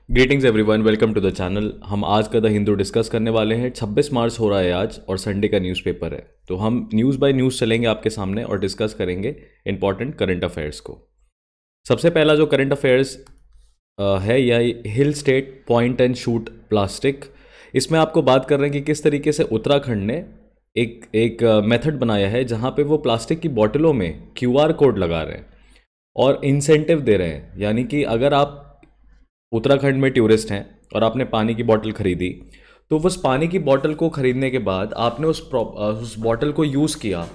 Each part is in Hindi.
Greetings everyone, welcome to the channel. हम आज का द हिंदू डिस्कस करने वाले हैं। 26 मार्च हो रहा है आज और संडे का न्यूज़पेपर है, तो हम न्यूज़ बाय न्यूज़ चलेंगे आपके सामने और डिस्कस करेंगे इंपॉर्टेंट करंट अफेयर्स को। सबसे पहला जो करंट अफेयर्स है यह hill state point and shoot plastic. इसमें आपको बात कर रहे हैं कि किस तरीके से उत्तराखंड ने एक मेथड बनाया है जहाँ पे वो प्लास्टिक की बोतलों में क्यूआर कोड लगा रहे हैं और इंसेंटिव दे रहे हैं। यानी कि अगर आप उत्तराखंड में टूरिस्ट हैं और आपने पानी की बोतल खरीदी, तो उस पानी की बोतल को खरीदने के बाद आपने उस बोतल को यूज़ किया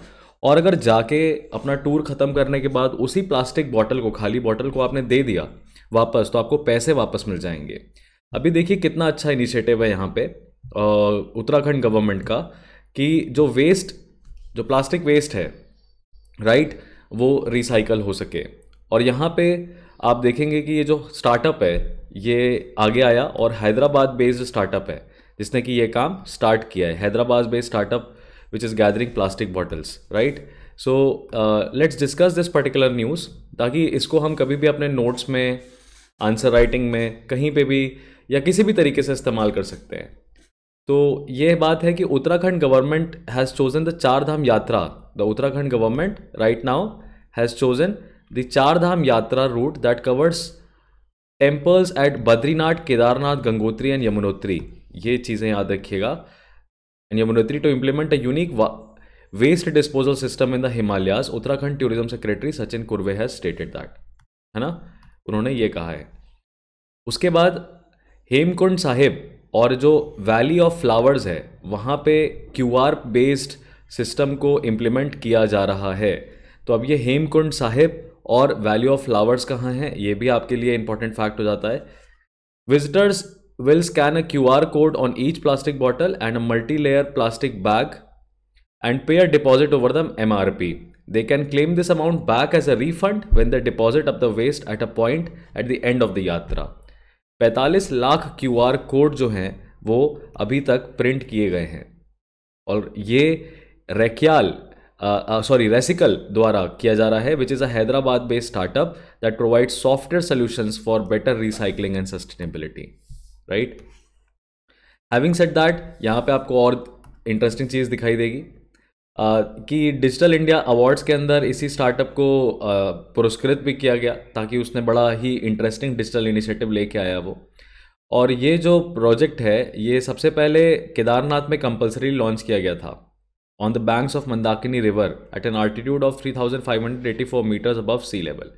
और अगर जाके अपना टूर ख़त्म करने के बाद उसी प्लास्टिक बोतल को, खाली बोतल को आपने दे दिया वापस, तो आपको पैसे वापस मिल जाएंगे। अभी देखिए कितना अच्छा इनिशिएटिव है यहाँ पे उत्तराखंड गवर्नमेंट का कि जो प्लास्टिक वेस्ट है, राइट, वो रिसाइकल हो सके। और यहाँ पे आप देखेंगे कि ये जो स्टार्टअप है ये आगे आया और हैदराबाद बेस्ड स्टार्टअप है जिसने कि ये काम स्टार्ट किया है। Hyderabad based startup which is gathering plastic bottles, right. So let's discuss this particular news, ताकि इसको हम कभी भी अपने नोट्स में, आंसर राइटिंग में, कहीं पे भी या किसी भी तरीके से इस्तेमाल कर सकते हैं। तो ये बात है कि Uttarakhand government has chosen the Char Dham Yatra. The Uttarakhand government right now has chosen the Char Dham Yatra route that covers temples at Badrinath, Kedarnath, Gangotri and Yamunotri. ये चीज़ें याद रखिएगा। And Yamunotri to implement a unique waste disposal system in the Himalayas, Uttarakhand tourism secretary Sachin Kurve has stated that, है ना, उन्होंने ये कहा है। उसके बाद हेमकुंड साहिब और जो वैली ऑफ फ्लावर्स है वहाँ पे क्यूआर बेस्ड सिस्टम को इम्प्लीमेंट किया जा रहा है। तो अब ये हेमकुंड साहिब और वैली ऑफ फ्लावर्स कहाँ हैं, ये भी आपके लिए इंपॉर्टेंट फैक्ट हो जाता है। Visitors will scan a QR code on each plastic bottle and a multi layer plastic bag and pay a deposit over the MRP. They can claim this amount back as a refund when they deposit up the waste at a point at the end of the यात्रा। 45 लाख क्यूआर कोड जो हैं वो अभी तक प्रिंट किए गए हैं और ये रेसिकल द्वारा किया जा रहा है, which is a Hyderabad based startup that provide software solutions for better recycling and sustainability, right. Having said that, यहाँ पे आपको और इंटरेस्टिंग चीज़ दिखाई देगी कि डिजिटल इंडिया अवार्ड्स के अंदर इसी स्टार्टअप को पुरस्कृत भी किया गया, ताकि उसने बड़ा ही इंटरेस्टिंग डिजिटल इनिशिएटिव लेके आया वो। और ये जो प्रोजेक्ट है ये सबसे पहले केदारनाथ में कंपलसरी लॉन्च किया गया था on the banks of Mandakini river at an altitude of 3584 metres above sea level.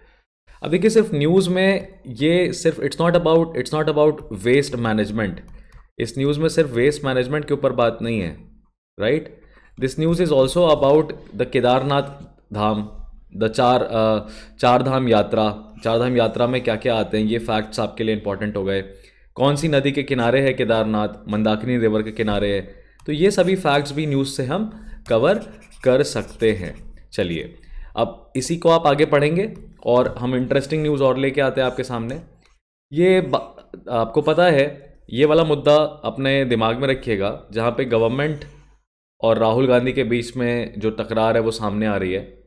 अब देखिए, सिर्फ न्यूज़ में ये सिर्फ it's not about waste management. इस न्यूज़ में सिर्फ वेस्ट मैनेजमेंट के ऊपर बात नहीं है, right. This news is also about the Kedarnath Dham, the Char Dham यात्रा। चार धाम यात्रा में क्या क्या आते हैं, ये फैक्ट्स आपके लिए इंपॉर्टेंट हो गए। कौन सी नदी के किनारे है केदारनाथ, मंदाकिनी रिवर के किनारे है। तो ये सभी फैक्ट्स भी न्यूज़ से हम कवर कर सकते हैं। चलिए, अब इसी को आप आगे पढ़ेंगे और हम इंटरेस्टिंग न्यूज़ और लेके आते हैं आपके सामने। आपको पता है, ये वाला मुद्दा अपने दिमाग में रखिएगा, जहाँ पे गवर्नमेंट और राहुल गांधी के बीच में जो तकरार है वो सामने आ रही है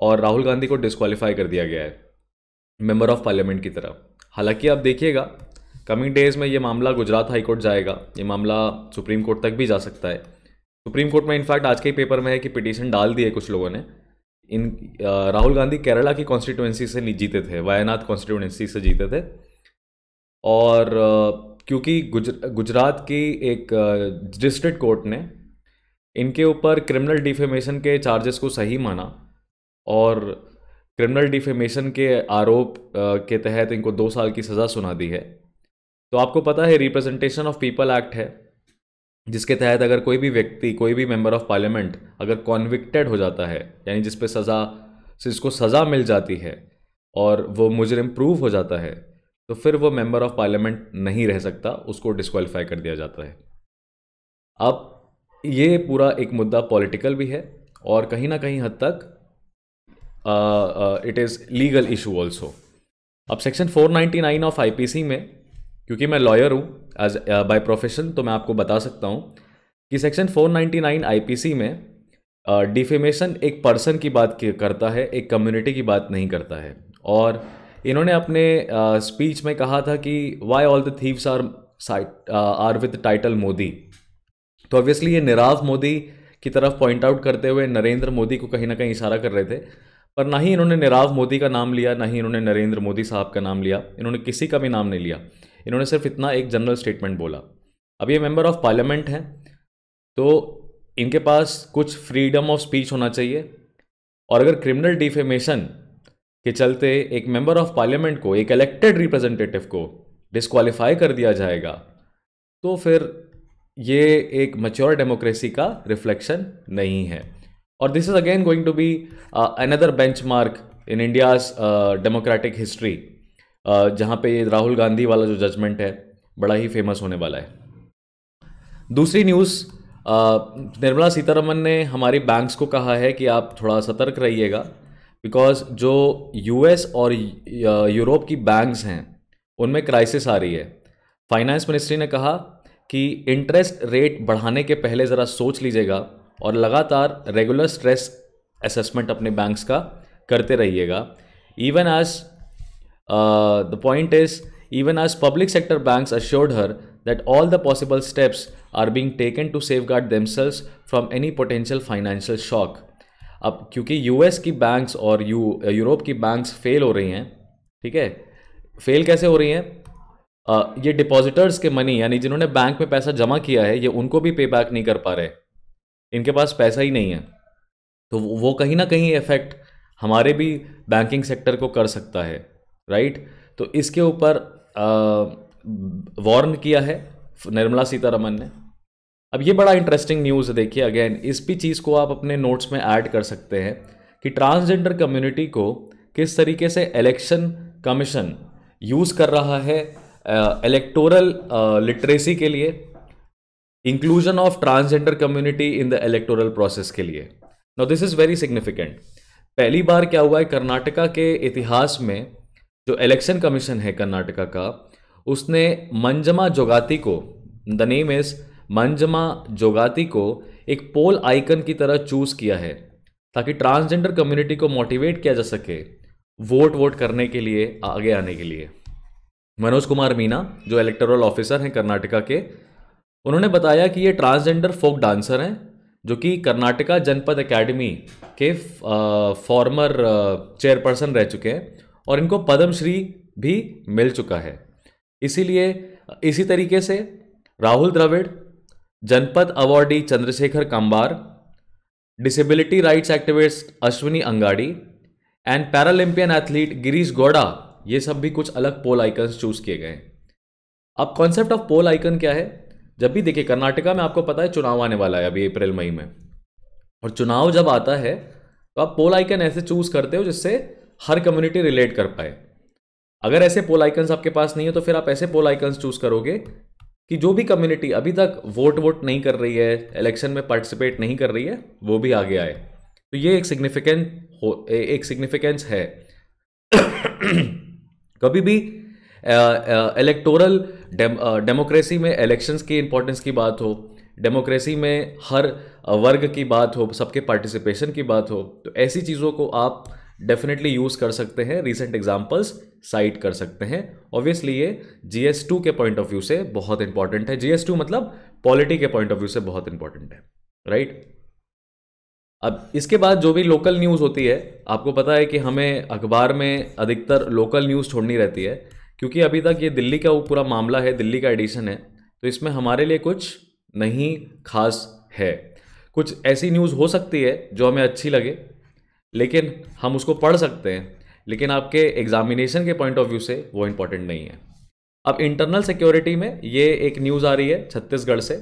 और राहुल गांधी को डिस्क्वालीफाई कर दिया गया है मेंबर ऑफ पार्लियामेंट की तरफ। हालांकि आप देखिएगा कमिंग डेज में ये मामला गुजरात हाई कोर्ट जाएगा, ये मामला सुप्रीम कोर्ट तक भी जा सकता है। सुप्रीम कोर्ट में इनफैक्ट आज के ही पेपर में है कि पिटीशन डाल दी है कुछ लोगों ने। राहुल गांधी केरला की कॉन्स्टिट्यूएंसी से नहीं जीते थे, वायनाड कॉन्स्टिट्यूएंसी से जीते थे, और क्योंकि गुजरात की एक डिस्ट्रिक्ट कोर्ट ने इनके ऊपर क्रिमिनल डिफेमेशन के चार्जेस को सही माना और क्रिमिनल डिफेमेशन के आरोप के तहत इनको 2 साल की सज़ा सुना दी है। तो आपको पता है रिप्रेजेंटेशन ऑफ पीपल एक्ट है, जिसके तहत अगर कोई भी व्यक्ति, कोई भी मेंबर ऑफ पार्लियामेंट अगर कॉन्विक्टेड हो जाता है, यानी जिसको सज़ा मिल जाती है और वो मुजरिम प्रूव हो जाता है, तो फिर वो मेंबर ऑफ पार्लियामेंट नहीं रह सकता, उसको डिस्क्वालीफाई कर दिया जाता है। अब ये पूरा एक मुद्दा पॉलिटिकल भी है और कहीं ना कहीं हद तक it is legal issue also. अब सेक्शन 499 ऑफ आईपीसी में, क्योंकि मैं लॉयर हूँ एज बाय प्रोफेशन, तो मैं आपको बता सकता हूँ कि सेक्शन 499 आईपीसी में डिफेमेशन एक पर्सन की बात करता है, एक कम्युनिटी की बात नहीं करता है। और इन्होंने अपने स्पीच में कहा था कि why all the thieves are with title Modi. तो ऑब्वियसली ये नीरव मोदी की तरफ पॉइंट आउट करते हुए नरेंद्र मोदी को कहीं ना कहीं इशारा कर रहे थे, पर ना ही इन्होंने नीरव मोदी का नाम लिया, ना ही इन्होंने नरेंद्र मोदी साहब का नाम लिया, इन्होंने किसी का भी नाम नहीं लिया। इन्होंने सिर्फ इतना एक जनरल स्टेटमेंट बोला। अब ये मेंबर ऑफ पार्लियामेंट हैं, तो इनके पास कुछ फ्रीडम ऑफ स्पीच होना चाहिए, और अगर क्रिमिनल डिफेमेशन के चलते एक मेंबर ऑफ पार्लियामेंट को, एक इलेक्टेड रिप्रेजेंटेटिव को डिस्क्वालीफाई कर दिया जाएगा, तो फिर ये एक मैच्योर डेमोक्रेसी का रिफ्लेक्शन नहीं है। और this is again going to be another benchmark in India's democratic history, जहाँ पे ये राहुल गांधी वाला जो जजमेंट है बड़ा ही फेमस होने वाला है। दूसरी न्यूज़, निर्मला सीतारमन ने हमारी बैंक्स को कहा है कि आप थोड़ा सतर्क रहिएगा, बिकॉज जो यूएस और यूरोप की बैंक्स हैं उनमें क्राइसिस आ रही है। फाइनेंस मिनिस्ट्री ने कहा कि इंटरेस्ट रेट बढ़ाने के पहले ज़रा सोच लीजिएगा और लगातार रेगुलर स्ट्रेस असेसमेंट अपने बैंक्स का करते रहिएगा। Even as the point is, even as public sector banks assured her that all the possible steps are being taken to safeguard themselves from any potential financial shock। अब क्योंकि यूएस की बैंक्स और यूरोप की बैंक्स फेल हो रही हैं, ठीक है, फेल कैसे हो रही हैं? ये डिपॉजिटर्स के मनी, यानी जिन्होंने बैंक में पैसा जमा किया है, ये उनको भी पे बैक नहीं कर पा रहे, इनके पास पैसा ही नहीं है। तो वो कहीं ना कहीं इफेक्ट हमारे भी बैंकिंग सेक्टर को कर सकता है, राइट? तो इसके ऊपर वार्न किया है निर्मला सीतारमन ने। अब ये बड़ा इंटरेस्टिंग न्यूज़ है, देखिए अगेन इस भी चीज़ को आप अपने नोट्स में ऐड कर सकते हैं कि ट्रांसजेंडर कम्युनिटी को किस तरीके से इलेक्शन कमीशन यूज़ कर रहा है इलेक्टोरल लिटरेसी के लिए, inclusion of transgender community in the electoral process के लिए। Now this is very significant. पहली बार क्या हुआ है कर्नाटका के इतिहास में, जो इलेक्शन कमीशन है कर्नाटका का, उसने मंजमा जोगाती को, द नेम इज मंजमा जोगाती को, एक पोल आइकन की तरह चूज किया है ताकि ट्रांसजेंडर कम्युनिटी को मोटिवेट किया जा सके वोट करने के लिए, आगे आने के लिए। मनोज कुमार मीना जो इलेक्टोरल ऑफिसर हैं कर्नाटका के, उन्होंने बताया कि ये ट्रांसजेंडर फोक डांसर हैं जो कि कर्नाटका जनपद एकेडमी के फॉर्मर चेयरपर्सन रह चुके हैं और इनको पद्मश्री भी मिल चुका है। इसीलिए इसी तरीके से Rahul Dravid, Janapada awardee Chandrashekhar Kambar, disability rights activist Ashwini Angadi and paralympian athlete Girish Gowda, ये सब भी कुछ अलग पोल आइकन्स चूज किए गए। अब कॉन्सेप्ट ऑफ पोल आइकन क्या है? जब भी देखिए कर्नाटका में आपको पता है चुनाव आने वाला है अभी अप्रैल मई में, और चुनाव जब आता है तो आप पोल आइकन ऐसे चूज करते हो जिससे हर कम्युनिटी रिलेट कर पाए। अगर ऐसे पोल आइकन्स आपके पास नहीं है तो फिर आप ऐसे पोल आइकन्स चूज करोगे कि जो भी कम्युनिटी अभी तक वोट नहीं कर रही है, इलेक्शन में पार्टिसिपेट नहीं कर रही है, वो भी आगे आए। तो ये एक सिग्निफिकेंस है। कभी भी इलेक्टोरल डेमोक्रेसी में इलेक्शंस की इंपॉर्टेंस की बात हो, डेमोक्रेसी में हर वर्ग की बात हो, सबके पार्टिसिपेशन की बात हो, तो ऐसी चीज़ों को आप डेफिनेटली यूज़ कर सकते हैं, रीसेंट एग्जांपल्स साइट कर सकते हैं। ऑब्वियसली ये GS2 के पॉइंट ऑफ व्यू से बहुत इंपॉर्टेंट है। GS2 मतलब पॉलिटी के पॉइंट ऑफ व्यू से बहुत इंपॉर्टेंट है, राइट? अब इसके बाद जो भी लोकल न्यूज़ होती है, आपको पता है कि हमें अखबार में अधिकतर लोकल न्यूज़ छोड़नी रहती है, क्योंकि अभी तक ये दिल्ली का पूरा मामला है, दिल्ली का एडिशन है, तो इसमें हमारे लिए कुछ नहीं खास है। कुछ ऐसी न्यूज़ हो सकती है जो हमें अच्छी लगे, लेकिन हम उसको पढ़ सकते हैं, लेकिन आपके एग्जामिनेशन के पॉइंट ऑफ व्यू से वो इम्पॉर्टेंट नहीं है। अब इंटरनल सिक्योरिटी में ये एक न्यूज़ आ रही है छत्तीसगढ़ से,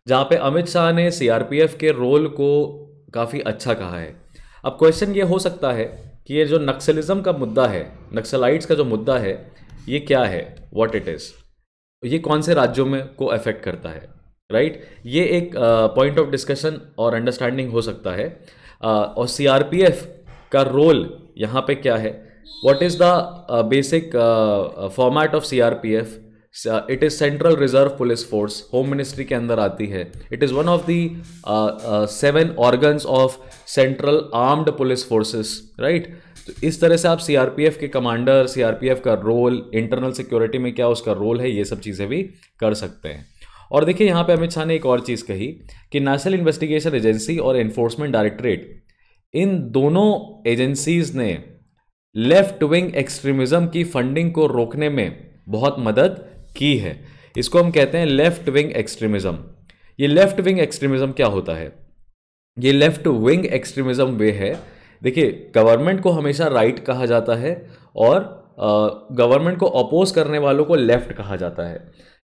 जहाँ पे अमित शाह ने CRPF के रोल को काफ़ी अच्छा कहा है। अब क्वेश्चन ये हो सकता है कि ये जो नक्सलिज्म का मुद्दा है, नक्सलाइट्स का जो मुद्दा है, ये क्या है, व्हाट इट इज़, ये कौन से राज्यों में को अफेक्ट करता है, राइट? ये एक पॉइंट ऑफ डिस्कशन और अंडरस्टैंडिंग हो सकता है। और CRPF का रोल यहाँ पे क्या है, what is the basic format of CRPF? It is central reserve police force, home ministry के अंदर आती है। It is one of the 7 organs of central armed police forces, right? तो इस तरह से आप सीआरपीएफ के कमांडर, सीआरपीएफ का रोल, इंटरनल सिक्योरिटी में क्या उसका रोल है, ये सब चीज़ें भी कर सकते हैं। और देखिए यहाँ पे अमित शाह ने एक और चीज़ कही कि नेशनल इन्वेस्टिगेशन एजेंसी और एनफोर्समेंट डायरेक्टरेट, इन दोनों एजेंसीज ने लेफ्ट विंग एक्सट्रीमिज्म की फंडिंग को रोकने में बहुत मदद की है। इसको हम कहते हैं लेफ्ट विंग एक्सट्रीमिज्म। ये लेफ्ट विंग एक्सट्रीमिज्म क्या होता है? ये लेफ्ट विंग एक्सट्रीमिज्म वे है, देखिए गवर्नमेंट को हमेशा राइट कहा जाता है और गवर्नमेंट को अपोज करने वालों को लेफ्ट कहा जाता है,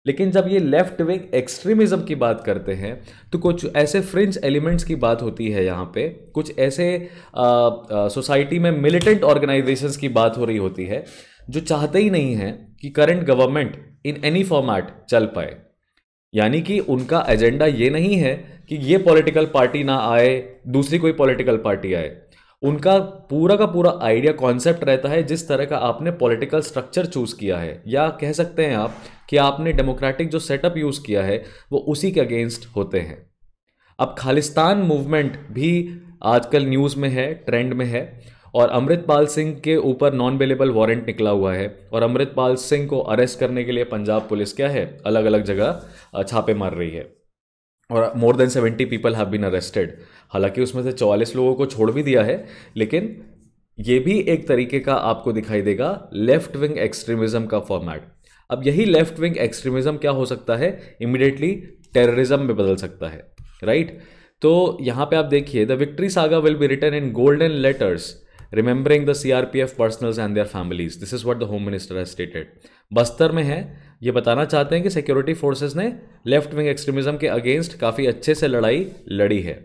लेकिन जब ये लेफ्ट विंग एक्सट्रीमिज्म की बात करते हैं तो कुछ ऐसे फ्रिंज एलिमेंट्स की बात होती है यहाँ पे, कुछ ऐसे सोसाइटी में मिलिटेंट ऑर्गेनाइजेशंस की बात हो रही होती है जो चाहते ही नहीं है कि current government in any format चल पाए। यानी कि उनका एजेंडा ये नहीं है कि ये पॉलिटिकल पार्टी ना आए, दूसरी कोई पॉलिटिकल पार्टी आए। उनका पूरा का पूरा आइडिया, कॉन्सेप्ट रहता है जिस तरह का आपने पॉलिटिकल स्ट्रक्चर चूज किया है, या कह सकते हैं आप कि आपने डेमोक्रेटिक जो सेटअप यूज किया है वो उसी के अगेंस्ट होते हैं। अब खालिस्तान मूवमेंट भी आजकल न्यूज़ में है, ट्रेंड में है, और अमृतपाल सिंह के ऊपर नॉन बेलेबल वारंट निकला हुआ है और अमृतपाल सिंह को अरेस्ट करने के लिए पंजाब पुलिस क्या है, अलग अलग जगह छापे मार रही है और more than 70 people have been arrested. हालांकि उसमें से 44 लोगों को छोड़ भी दिया है, लेकिन ये भी एक तरीके का आपको दिखाई देगा लेफ्ट विंग एक्सट्रीमिज्म का फॉर्मेट। अब यही लेफ्ट विंग एक्सट्रीमिज्म क्या हो सकता है, इमीडिएटली टेररिज्म में बदल सकता है, राइट। तो यहाँ पे आप देखिए, the victory saga will be written in golden letters remembering the CRPF personnels and their families, this is what the home minister has stated. Bastar में है, ये बताना चाहते हैं कि सिक्योरिटी फोर्सेस ने लेफ्ट विंग एक्सट्रीमिज्म के अगेंस्ट काफ़ी अच्छे से लड़ाई लड़ी है,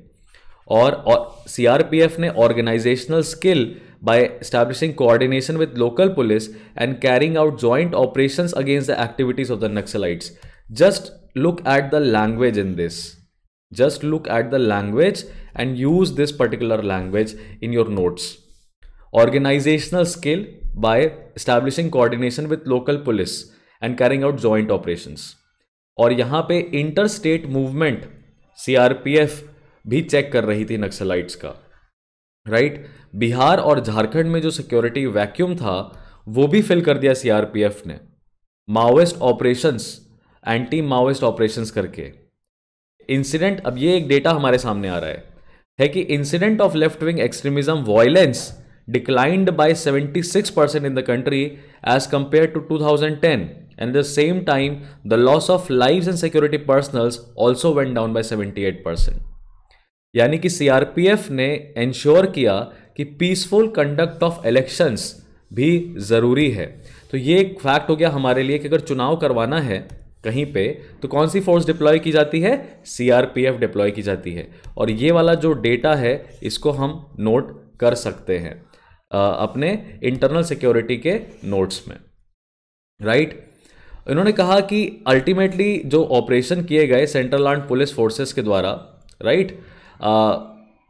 और सीआरपीएफ ने organisational skill by establishing coordination with local police and carrying out joint operations against the activities of the Naxalites. Just look at the language in this. Just look at the language and use this particular language in your notes. Organizational skill by establishing coordination with local police and carrying out joint operations. और यहाँ पे interstate movement CRPF भी चेक कर रही थी नक्सलाइट्स का, राइट। बिहार और झारखंड में जो सिक्योरिटी वैक्यूम था वो भी फिल कर दिया सीआरपीएफ ने, Maoist operations, anti Maoist operations करके। इंसिडेंट, अब ये एक डेटा हमारे सामने आ रहा है कि incident of left wing extremism violence declined by 76% in the country as compare to 2010, and the same time the loss of lives and security personnels also went down by 78%। यानी कि सीआरपीएफ ने इंश्योर किया कि पीसफुल कंडक्ट ऑफ इलेक्शंस भी ज़रूरी है। तो ये एक फैक्ट हो गया हमारे लिए कि अगर चुनाव करवाना है कहीं पे तो कौन सी फोर्स डिप्लॉय की जाती है, सीआरपीएफ डिप्लॉय की जाती है। और ये वाला जो डेटा है इसको हम नोट कर सकते हैं अपने इंटरनल सिक्योरिटी के नोट्स में, राइट। इन्होंने कहा कि अल्टीमेटली जो ऑपरेशन किए गए सेंट्रल आर्म्ड पुलिस फोर्सेस के द्वारा, right,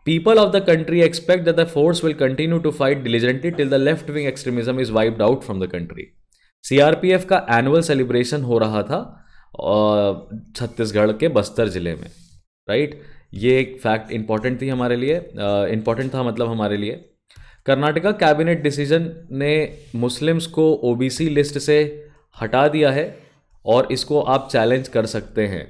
people of the country expect that the force will continue to fight diligently till the left wing extremism is wiped out from the country. CRPF का एनुअल सेलिब्रेशन हो रहा था छत्तीसगढ़ के बस्तर जिले में, राइट। ये एक फैक्ट इंपॉर्टेंट थी हमारे लिए, इंपॉर्टेंट था मतलब हमारे लिए। कर्नाटका कैबिनेट डिसीजन ने मुस्लिम्स को ओबीसी लिस्ट से हटा दिया है और इसको आप चैलेंज कर सकते हैं।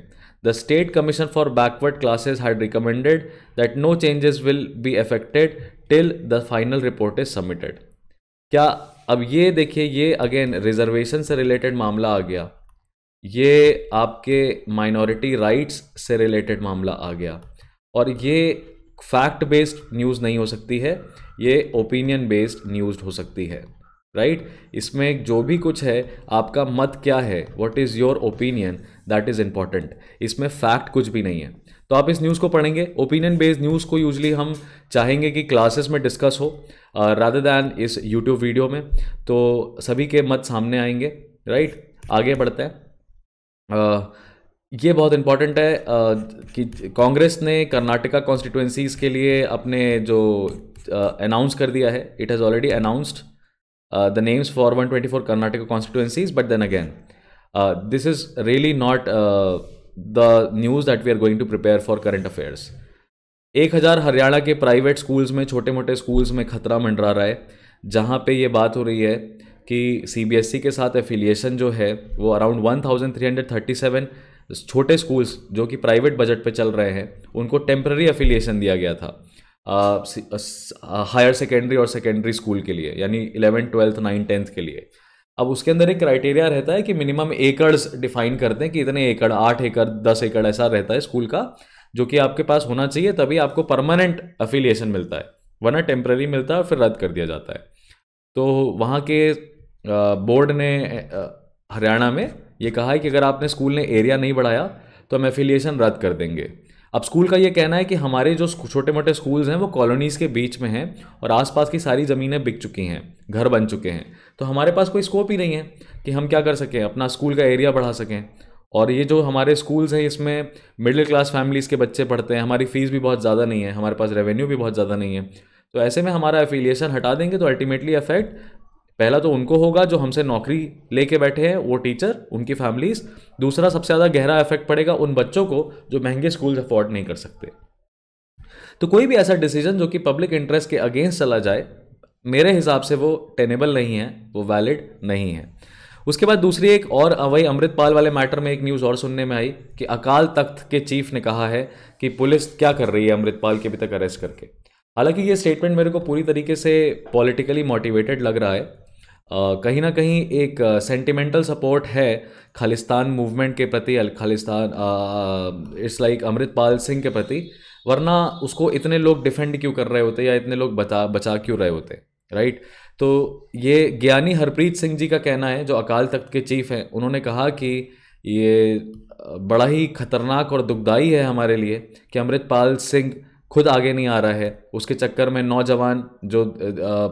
The State Commission for Backward Classes had recommended that no changes will be affected till the final report is submitted. क्या अब ये देखिए, ये अगेन रिजर्वेशन से रिलेटेड मामला आ गया, ये आपके माइनॉरिटी राइट्स से रिलेटेड मामला आ गया, और ये फैक्ट बेस्ड न्यूज़ नहीं हो सकती है, ये ओपिनियन बेस्ड न्यूज़ हो सकती है, राइट। इसमें जो भी कुछ है, आपका मत क्या है, what is your opinion, that is important. इसमें फैक्ट कुछ भी नहीं है। तो आप इस न्यूज़ को पढ़ेंगे, ओपिनियन बेस्ड न्यूज़ को यूजली हम चाहेंगे कि क्लासेस में डिस्कस हो रादर दैन इस यूट्यूब वीडियो में, तो सभी के मत सामने आएंगे, राइट। आगे बढ़ते हैं। ये बहुत इंपॉर्टेंट है कि कांग्रेस ने कर्नाटका कॉन्स्टिट्यूएंसीज के लिए अपने जो अनाउंस कर दिया है, it has already announced the names for 124 Karnataka constituencies, but then again this is really not the news that we are going to prepare for current affairs. 1000 Haryana के प्राइवेट स्कूल्स में, छोटे मोटे स्कूल्स में खतरा मंडरा रहा है। जहाँ पे ये बात हो रही है कि सीबीएसई के साथ एफिलिएशन जो है वो अराउंड 1337 छोटे स्कूल्स जो कि प्राइवेट बजट पे चल रहे हैं उनको टेम्पररी एफिलिएशन दिया गया था हायर सेकेंडरी और सेकेंडरी स्कूल के लिए, यानी 11th 12th 9th 10th के लिए। अब उसके अंदर एक क्राइटेरिया रहता है कि मिनिमम एकड़्स डिफाइन करते हैं कि इतने एकड़, 8 एकड़ 10 एकड़ ऐसा रहता है स्कूल का, जो कि आपके पास होना चाहिए, तभी आपको परमानेंट एफिलिएशन मिलता है, वरना टेम्पररी मिलता है और फिर रद्द कर दिया जाता है। तो वहाँ के बोर्ड ने हरियाणा में ये कहा है कि अगर आपने स्कूल ने एरिया नहीं बढ़ाया तो हम एफिलिएशन रद्द कर देंगे। अब स्कूल का ये कहना है कि हमारे जो छोटे मोटे स्कूल्स हैं वो कॉलोनीज़ के बीच में हैं और आसपास की सारी ज़मीनें बिक चुकी हैं, घर बन चुके हैं, तो हमारे पास कोई स्कोप ही नहीं है कि हम क्या कर सकें, अपना स्कूल का एरिया बढ़ा सकें। और ये जो हमारे स्कूल्स हैं इसमें मिडिल क्लास फैमिलीज़ के बच्चे पढ़ते हैं, हमारी फ़ीस भी बहुत ज़्यादा नहीं है, हमारे पास रेवेन्यू भी बहुत ज़्यादा नहीं है। तो ऐसे में हमारा एफिलिएशन हटा देंगे तो अल्टीमेटली इफेक्ट पहला तो उनको होगा जो हमसे नौकरी लेके बैठे हैं, वो टीचर, उनकी फैमिलीज। दूसरा सबसे ज़्यादा गहरा इफेक्ट पड़ेगा उन बच्चों को जो महंगे स्कूल्स अफोर्ड नहीं कर सकते। तो कोई भी ऐसा डिसीजन जो कि पब्लिक इंटरेस्ट के अगेंस्ट चला जाए, मेरे हिसाब से वो टेनेबल नहीं है, वो वैलिड नहीं है। उसके बाद दूसरी एक और वही अमृतपाल वाले मैटर में एक न्यूज़ और सुनने में आई कि अकाल तख्त के चीफ ने कहा है कि पुलिस क्या कर रही है अमृतपाल के अभी तक अरेस्ट करके। हालांकि ये स्टेटमेंट मेरे को पूरी तरीके से पॉलिटिकली मोटिवेटेड लग रहा है। कहीं ना कहीं एक सेंटिमेंटल सपोर्ट है खालिस्तान मूवमेंट के प्रति, खालिस्तान इट्स लाइक अमृतपाल सिंह के प्रति, वरना उसको इतने लोग डिफेंड क्यों कर रहे होते या इतने लोग बचा क्यों रहे होते, राइट। तो ये ज्ञानी हरप्रीत सिंह जी का कहना है जो अकाल तख्त के चीफ हैं। उन्होंने कहा कि ये बड़ा ही खतरनाक और दुखदाई है हमारे लिए कि अमृतपाल सिंह खुद आगे नहीं आ रहा है, उसके चक्कर में नौजवान जो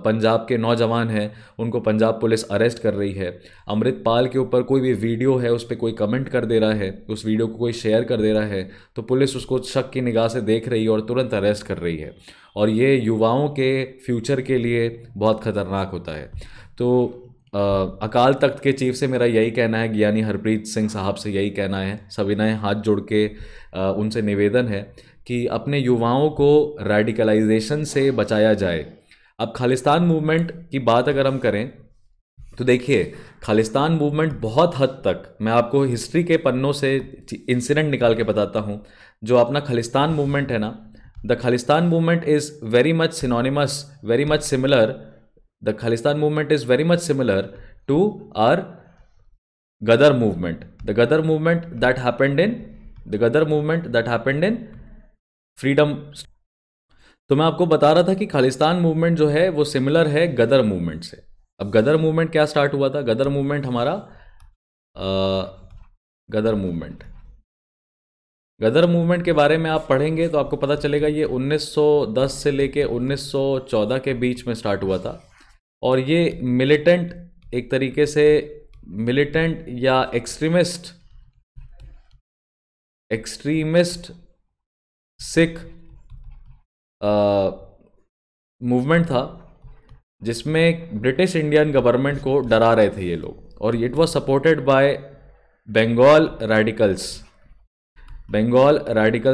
पंजाब के नौजवान हैं उनको पंजाब पुलिस अरेस्ट कर रही है। अमृतपाल के ऊपर कोई भी वीडियो है उस पर कोई कमेंट कर दे रहा है, उस वीडियो को कोई शेयर कर दे रहा है तो पुलिस उसको शक की निगाह से देख रही है और तुरंत अरेस्ट कर रही है। और ये युवाओं के फ्यूचर के लिए बहुत ख़तरनाक होता है। तो अकाल तख्त के चीफ से मेरा यही कहना है, ज्ञानी हरप्रीत सिंह साहब से यही कहना है, सविनय हाथ जोड़ के उनसे निवेदन है कि अपने युवाओं को रेडिकलाइजेशन से बचाया जाए। अब खालिस्तान मूवमेंट की बात अगर हम करें तो देखिए, खालिस्तान मूवमेंट बहुत हद तक, मैं आपको हिस्ट्री के पन्नों से इंसिडेंट निकाल के बताता हूँ, जो अपना खालिस्तान मूवमेंट है ना, the Khalistan movement is very much synonymous, very much similar, the Khalistan movement is very much similar to our Ghadar movement, the Ghadar movement that happened in freedom. तो मैं आपको बता रहा था कि खालिस्तान मूवमेंट जो है वो सिमिलर है गदर मूवमेंट से। अब गदर मूवमेंट क्या स्टार्ट हुआ था? गदर मूवमेंट हमारा गदर मूवमेंट के बारे में आप पढ़ेंगे तो आपको पता चलेगा ये 1910 से लेके 1914 के बीच में स्टार्ट हुआ था। और ये मिलिटेंट, एक तरीके से मिलिटेंट या एक्सट्रीमिस्ट सिख मूवमेंट था जिसमें ब्रिटिश इंडियन गवर्नमेंट को डरा रहे थे ये लोग। और it was supported by Bengal radicals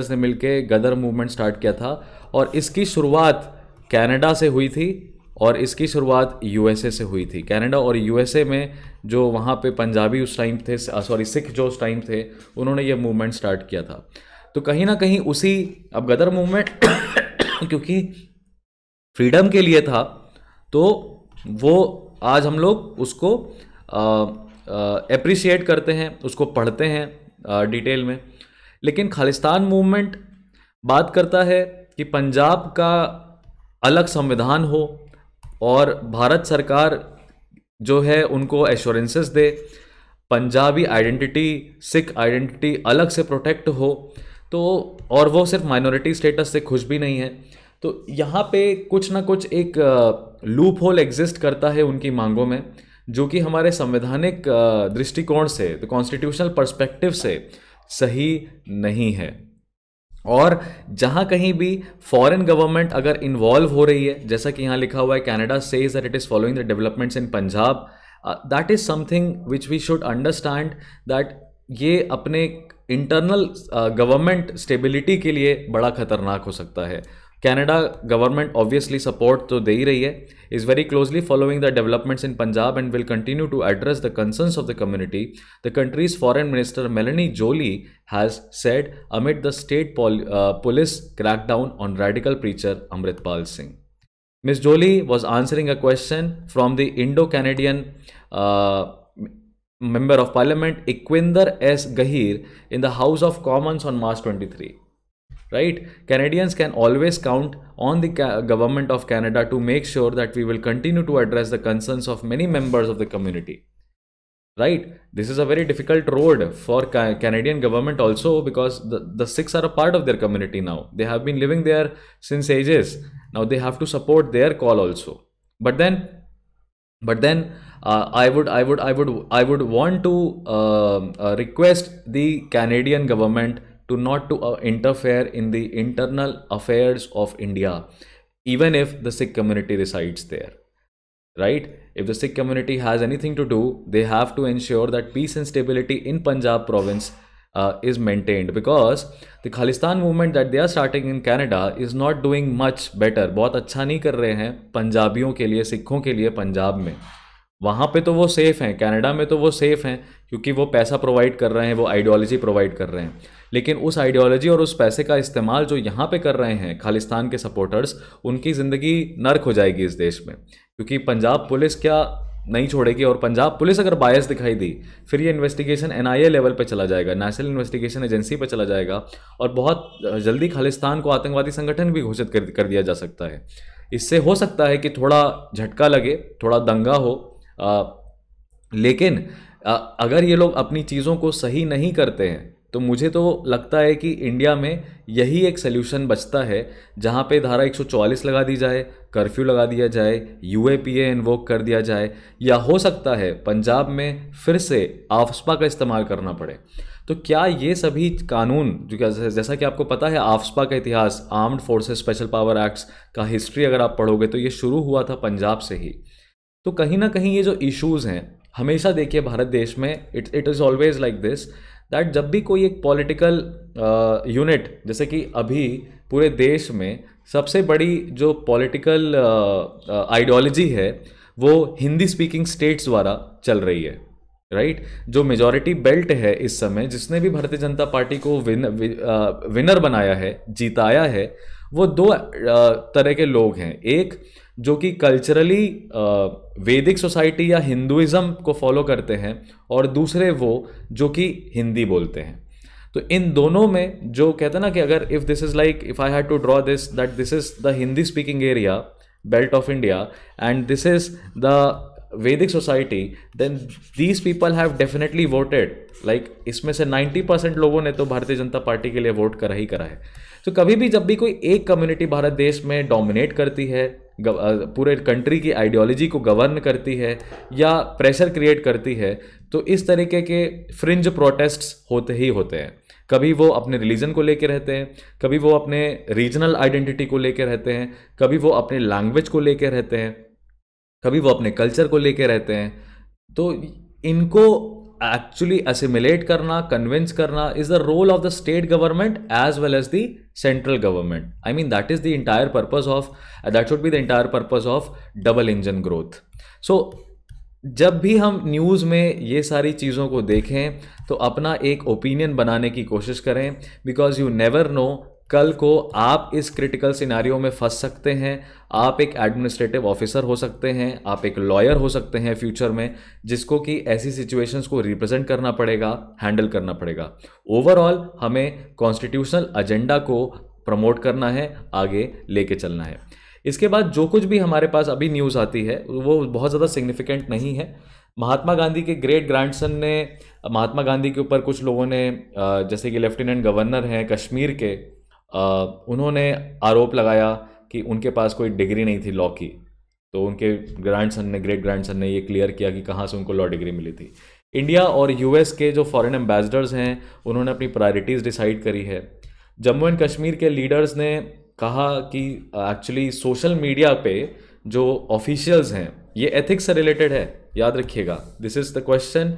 ने मिलके गदर मूवमेंट स्टार्ट किया था। और इसकी शुरुआत कनाडा से हुई थी और इसकी शुरुआत यूएसए से हुई थी। कनाडा और यूएसए में जो वहाँ पे पंजाबी उस टाइम थे, सिख जो उस टाइम थे, उन्होंने ये मूवमेंट स्टार्ट किया था। तो कहीं ना कहीं उसी, अब गदर मूवमेंट क्योंकि फ्रीडम के लिए था तो वो आज हम लोग उसको एप्रिशिएट करते हैं, उसको पढ़ते हैं डिटेल में। लेकिन खालिस्तान मूवमेंट बात करता है कि पंजाब का अलग संविधान हो और भारत सरकार जो है उनको एश्योरेंसेस दे, पंजाबी आइडेंटिटी, सिख आइडेंटिटी अलग से प्रोटेक्ट हो। तो और वो सिर्फ माइनॉरिटी स्टेटस से खुश भी नहीं है। तो यहाँ पे कुछ ना कुछ एक लूप होल एग्जिस्ट करता है उनकी मांगों में, जो कि हमारे संवैधानिक दृष्टिकोण से, तो कॉन्स्टिट्यूशनल पर्सपेक्टिव से सही नहीं है। और जहाँ कहीं भी फॉरेन गवर्नमेंट अगर इन्वॉल्व हो रही है, जैसा कि यहाँ लिखा हुआ है, Canada says that it is following the developments in Punjab, that is something which we should understand that ये अपने इंटरनल गवर्नमेंट स्टेबिलिटी के लिए बड़ा खतरनाक हो सकता है। कनाडा गवर्नमेंट ऑब्वियसली सपोर्ट तो दे ही रही है, is very closely following the developments in Punjab and will continue to address the concerns of the community, the country's foreign minister Melanie Joly has said amid the state police crackdown on radical preacher Amritpal Singh. Ms. Jolie was answering a question from the Indo-Canadian Member of Parliament Equinder S. Gahir in the House of Commons on March 23. Right? Canadians can always count on the government of Canada to make sure that we will continue to address the concerns of many members of the community. Right? This is a very difficult road for Canadian government also, because the Sikhs are a part of their community now. They have been living there since ages. Now they have to support their call also. But then I would want to request the Canadian government to not to interfere in the internal affairs of India, even if the Sikh community resides there. Right? If the Sikh community has anything to do, they have to ensure that peace and stability in Punjab province is maintained, because the Khalistan movement that they are starting in Canada is not doing much better. बहुत अच्छा नहीं कर रहे हैं पंजाबियों के लिए, सिखों के लिए पंजाब में. वहाँ पे तो वो सेफ़ हैं, कनाडा में तो वो सेफ़ हैं क्योंकि वो पैसा प्रोवाइड कर रहे हैं, वो आइडियोलॉजी प्रोवाइड कर रहे हैं. लेकिन उस आइडियोलॉजी और उस पैसे का इस्तेमाल जो यहाँ पे कर रहे हैं खालिस्तान के सपोर्टर्स, उनकी ज़िंदगी नर्क हो जाएगी इस देश में. क्योंकि पंजाब पुलिस क्या नहीं छोड़ेगी, और पंजाब पुलिस अगर बायस दिखाई दी, फिर ये इन्वेस्टिगेशन NIA लेवल पे चला जाएगा, नेशनल इन्वेस्टिगेशन एजेंसी पे चला जाएगा, और बहुत जल्दी खालिस्तान को आतंकवादी संगठन भी घोषित कर दिया जा सकता है. इससे हो सकता है कि थोड़ा झटका लगे, थोड़ा दंगा हो, लेकिन अगर ये लोग अपनी चीज़ों को सही नहीं करते हैं तो मुझे तो लगता है कि इंडिया में यही एक सल्यूशन बचता है, जहाँ पे धारा 144 लगा दी जाए, कर्फ्यू लगा दिया जाए, UAPA इन्वोक कर दिया जाए, या हो सकता है पंजाब में फिर से आफ्स्पा का इस्तेमाल करना पड़े. तो क्या ये सभी कानून, जो जैसा कि आपको पता है आफ्स्पा का इतिहास, armed forces special power acts का हिस्ट्री अगर आप पढ़ोगे तो ये शुरू हुआ था पंजाब से ही. तो कहीं ना कहीं ये जो इश्यूज़ हैं, हमेशा देखिए भारत देश में it is always like this, that जब भी कोई एक पॉलिटिकल यूनिट, जैसे कि अभी पूरे देश में सबसे बड़ी जो पॉलिटिकल आइडियोलॉजी है वो हिंदी स्पीकिंग स्टेट्स द्वारा चल रही है. राइट? जो मेजॉरिटी बेल्ट है इस समय, जिसने भी भारतीय जनता पार्टी को विनर बनाया है, जिताया है, वो दो तरह के लोग हैं. एक जो कि कल्चरली वैदिक सोसाइटी या हिंदुइज्म को फॉलो करते हैं, और दूसरे वो जो कि हिंदी बोलते हैं. तो इन दोनों में जो कहते हैं ना कि अगर if this is like, if I had to draw this, that this is the Hindi speaking area belt of India and this is the Vedic society, then these people have definitely voted. Like इसमें से 90% लोगों ने तो भारतीय जनता पार्टी के लिए वोट करा ही करा है. तो कभी भी जब भी कोई एक कम्युनिटी भारत देश में डोमिनेट करती है, पूरे कंट्री की आइडियोलॉजी को गवर्न करती है या प्रेशर क्रिएट करती है, तो इस तरीके के फ्रिंज प्रोटेस्ट्स होते ही होते हैं. कभी वो अपने रिलीजन को लेके रहते हैं, कभी वो अपने रीजनल आइडेंटिटी को लेके रहते हैं, कभी वो अपने लैंग्वेज को लेके रहते हैं, कभी वो अपने कल्चर को लेके रहते हैं. तो इनको एक्चुअली असिमिलेट करना, कन्विंस करना is the role of the state government as well as the central government. I mean that is the entire purpose of, that should be the entire purpose of double engine growth. So जब भी हम न्यूज़ में ये सारी चीज़ों को देखें तो अपना एक ओपिनियन बनाने की कोशिश करें, बिकॉज यू नेवर नो कल को आप इस क्रिटिकल सिनारियो में फंस सकते हैं. आप एक एडमिनिस्ट्रेटिव ऑफिसर हो सकते हैं, आप एक लॉयर हो सकते हैं फ्यूचर में, जिसको कि ऐसी सिचुएशंस को रिप्रेजेंट करना पड़ेगा, हैंडल करना पड़ेगा. ओवरऑल हमें कॉन्स्टिट्यूशनल एजेंडा को प्रमोट करना है, आगे लेके चलना है. इसके बाद जो कुछ भी हमारे पास अभी न्यूज़ आती है वो बहुत ज़्यादा सिग्निफिकेंट नहीं है. महात्मा गांधी के ग्रेट ग्रैंडसन ने, महात्मा गांधी के ऊपर कुछ लोगों ने, जैसे कि लेफ्टिनेंट गवर्नर हैं कश्मीर के, उन्होंने आरोप लगाया कि उनके पास कोई डिग्री नहीं थी लॉ की. तो उनके ग्रैंडसन ने, ग्रेट ग्रैंडसन ने ये क्लियर किया कि कहाँ से उनको लॉ डिग्री मिली थी. इंडिया और US के जो फॉरेन एम्बेसडर्स हैं उन्होंने अपनी प्रायोरिटीज़ डिसाइड करी है. जम्मू एंड कश्मीर के लीडर्स ने कहा कि एक्चुअली सोशल मीडिया पे जो ऑफिशियल्स हैं ये एथिक्स से रिलेटेड है. याद रखिएगा, this is the question,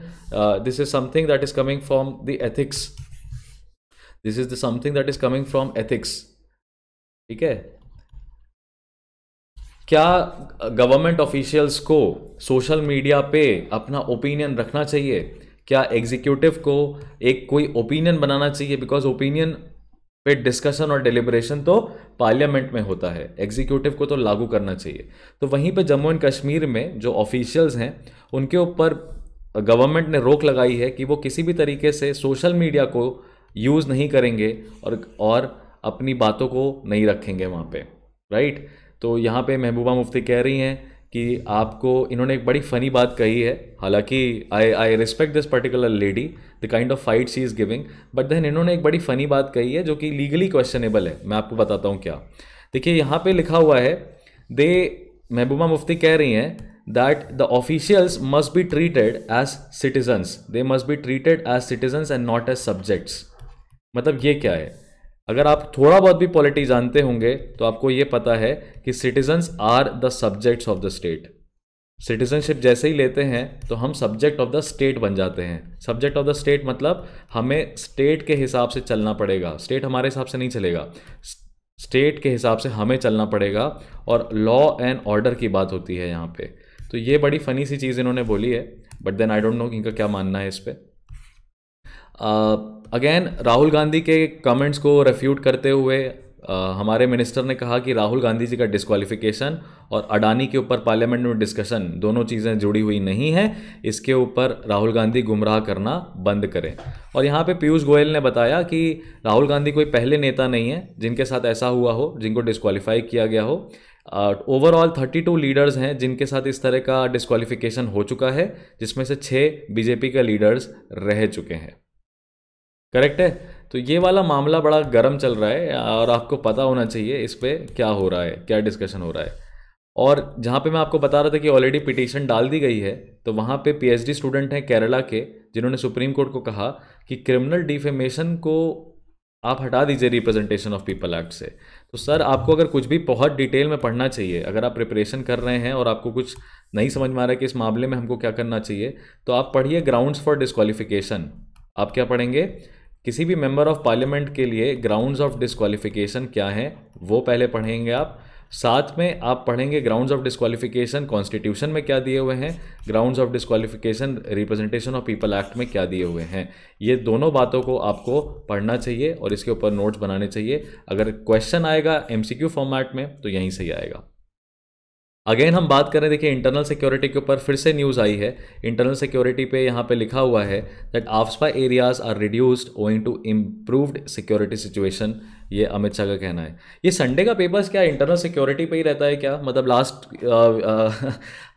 this is something that is coming from the ethics. This is the something that is coming from ethics. ठीक है, क्या गवर्नमेंट ऑफिशियल्स को सोशल मीडिया पे अपना ओपिनियन रखना चाहिए? क्या एग्जीक्यूटिव को एक कोई ओपिनियन बनाना चाहिए? बिकॉज ओपिनियन पे डिस्कशन और डिलिब्रेशन तो पार्लियामेंट में होता है, एग्जीक्यूटिव को तो लागू करना चाहिए। तो वहीं पे जम्मू एंड कश्मीर में जो ऑफिशियल्स हैं उनके ऊपर गवर्नमेंट ने रोक लगाई है कि वो किसी भी तरीके से सोशल मीडिया को यूज़ नहीं करेंगे और अपनी बातों को नहीं रखेंगे वहाँ पे, राइट। तो यहाँ पे महबूबा मुफ्ती कह रही हैं कि आपको, इन्होंने एक बड़ी फ़नी बात कही है, हालांकि I respect this particular lady, the kind of fight she is giving, but then इन्होंने एक बड़ी फ़नी बात कही है जो कि लीगली क्वेश्चनेबल है। मैं आपको बताता हूँ क्या। देखिए यहाँ पे लिखा हुआ है, महबूबा मुफ्ती कह रही हैं that the officials must be treated as citizens, they must be treated as citizens and not as subjects. मतलब ये क्या है? अगर आप थोड़ा बहुत भी पॉलिटी जानते होंगे तो आपको ये पता है कि citizens are the subjects of the state. Citizenship जैसे ही लेते हैं तो हम सब्जेक्ट ऑफ द स्टेट बन जाते हैं। सब्जेक्ट ऑफ द स्टेट मतलब हमें स्टेट के हिसाब से चलना पड़ेगा, स्टेट हमारे हिसाब से नहीं चलेगा, स्टेट के हिसाब से हमें चलना पड़ेगा, और लॉ एंड ऑर्डर की बात होती है यहाँ पे। तो ये बड़ी फनी सी चीज़ इन्होंने बोली है, but then I don't know इनका क्या मानना है इस पर। अगेन राहुल गांधी के कमेंट्स को रेफ्यूट करते हुए हमारे मिनिस्टर ने कहा कि राहुल गांधी जी का डिस्क्वालिफिकेशन और अडानी के ऊपर पार्लियामेंट में डिस्कशन, दोनों चीज़ें जुड़ी हुई नहीं हैं। इसके ऊपर राहुल गांधी गुमराह करना बंद करें। और यहाँ पे पीयूष गोयल ने बताया कि राहुल गांधी कोई पहले नेता नहीं है जिनके साथ ऐसा हुआ हो, जिनको डिस्क्वालीफाई किया गया हो। ओवरऑल 32 लीडर्स हैं जिनके साथ इस तरह का डिस्क्वालिफिकेशन हो चुका है, जिसमें से 6 बीजेपी के लीडर्स रह चुके हैं। करेक्ट है। तो ये वाला मामला बड़ा गर्म चल रहा है और आपको पता होना चाहिए इस पर क्या हो रहा है, क्या डिस्कशन हो रहा है। और जहाँ पे मैं आपको बता रहा था कि ऑलरेडी पिटीशन डाल दी गई है, तो वहाँ पे पीएचडी स्टूडेंट हैं केरला के, जिन्होंने सुप्रीम कोर्ट को कहा कि क्रिमिनल डिफेमेशन को आप हटा दीजिए रिप्रेजेंटेशन ऑफ पीपल एक्ट से। तो सर आपको अगर कुछ भी बहुत डिटेल में पढ़ना चाहिए, अगर आप प्रिपरेशन कर रहे हैं और आपको कुछ नहीं समझ में आ रहा है कि इस मामले में हमको क्या करना चाहिए, तो आप पढ़िए ग्राउंड्स फॉर डिस्क्वालिफिकेशन। आप क्या पढ़ेंगे? किसी भी मेंबर ऑफ पार्लियामेंट के लिए ग्राउंड्स ऑफ डिस्क्वालिफिकेशन क्या हैं वो पहले पढ़ेंगे आप। साथ में आप पढ़ेंगे ग्राउंड्स ऑफ डिस्क्वालिफिकेशन कॉन्स्टिट्यूशन में क्या दिए हुए हैं, grounds of disqualification representation of people act में क्या दिए हुए हैं। ये दोनों बातों को आपको पढ़ना चाहिए और इसके ऊपर नोट्स बनाने चाहिए। अगर क्वेश्चन आएगा एमसीक्यू फॉर्मेट में तो यहीं से ही आएगा। अगेन हम बात करें, देखिए इंटरनल सिक्योरिटी के ऊपर फिर से न्यूज़ आई है। इंटरनल सिक्योरिटी पे यहाँ पे लिखा हुआ है that AFSPA areas are reduced owing to improved security situation. ये अमित शाह का कहना है। ये संडे का पेपर्स क्या इंटरनल सिक्योरिटी पे ही रहता है क्या? मतलब लास्ट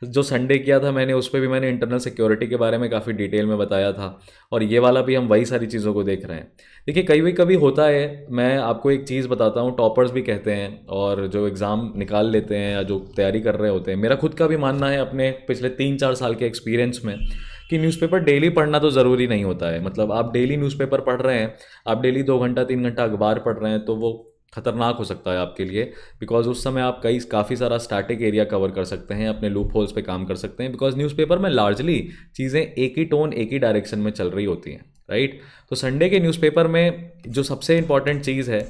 जो संडे किया था मैंने, उस पर भी मैंने इंटरनल सिक्योरिटी के बारे में काफ़ी डिटेल में बताया था, और ये वाला भी हम वही सारी चीज़ों को देख रहे हैं। देखिए कभी होता है, मैं आपको एक चीज़ बताता हूँ, टॉपर्स भी कहते हैं और जो एग्ज़ाम निकाल लेते हैं या जो तैयारी कर रहे होते हैं, मेरा खुद का भी मानना है अपने पिछले 3-4 साल के एक्सपीरियंस में कि न्यूज़पेपर डेली पढ़ना तो ज़रूरी नहीं होता है। मतलब आप डेली न्यूज़पेपर पढ़ रहे हैं, आप डेली 2 घंटा 3 घंटा अखबार पढ़ रहे हैं, तो वो खतरनाक हो सकता है आपके लिए, बिकॉज उस समय आप काफ़ी सारा स्टैटिक एरिया कवर कर सकते हैं, अपने लूप होल्स पे काम कर सकते हैं, बिकॉज न्यूज़पेपर में लार्जली चीज़ें एक ही टोन एक ही डायरेक्शन में चल रही होती हैं, राइट। तो संडे के न्यूज़पेपर में जो सबसे इंपॉर्टेंट चीज़ है,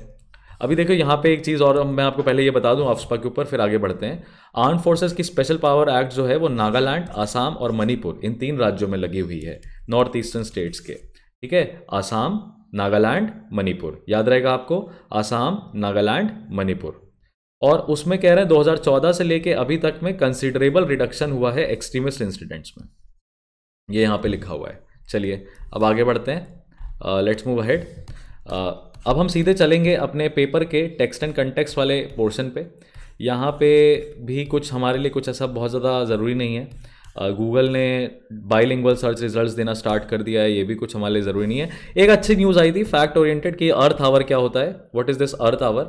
अभी देखो यहाँ पे एक चीज़ और मैं आपको पहले ये बता दूँ आफ्सपा के ऊपर, फिर आगे बढ़ते हैं। आर्म फोर्सेस की स्पेशल पावर एक्ट जो है वो नागालैंड, आसाम और मणिपुर, इन 3 राज्यों में लगी हुई है, नॉर्थ ईस्टर्न स्टेट्स के। ठीक है, आसाम, नागालैंड, मणिपुर, याद रहेगा आपको, आसाम, नागालैंड, मणिपुर। और उसमें कह रहे हैं 2014 से लेके अभी तक में कंसिडरेबल रिडक्शन हुआ है एक्सट्रीमिस्ट इंसिडेंट्स में, ये यहाँ पे लिखा हुआ है। चलिए अब आगे बढ़ते हैं, लेट्स मूव अहेड। अब हम सीधे चलेंगे अपने पेपर के टेक्स्ट एंड कंटेक्स्ट वाले पोर्शन पे। यहाँ पे भी कुछ हमारे लिए कुछ ऐसा बहुत ज़्यादा ज़रूरी नहीं है। गूगल ने बाइलिंगुअल सर्च रिजल्ट्स देना स्टार्ट कर दिया है, ये भी कुछ हमारे लिए ज़रूरी नहीं है। एक अच्छी न्यूज़ आई थी फैक्ट ओरिएंटेड कि अर्थ आवर क्या होता है, what is this earth hour.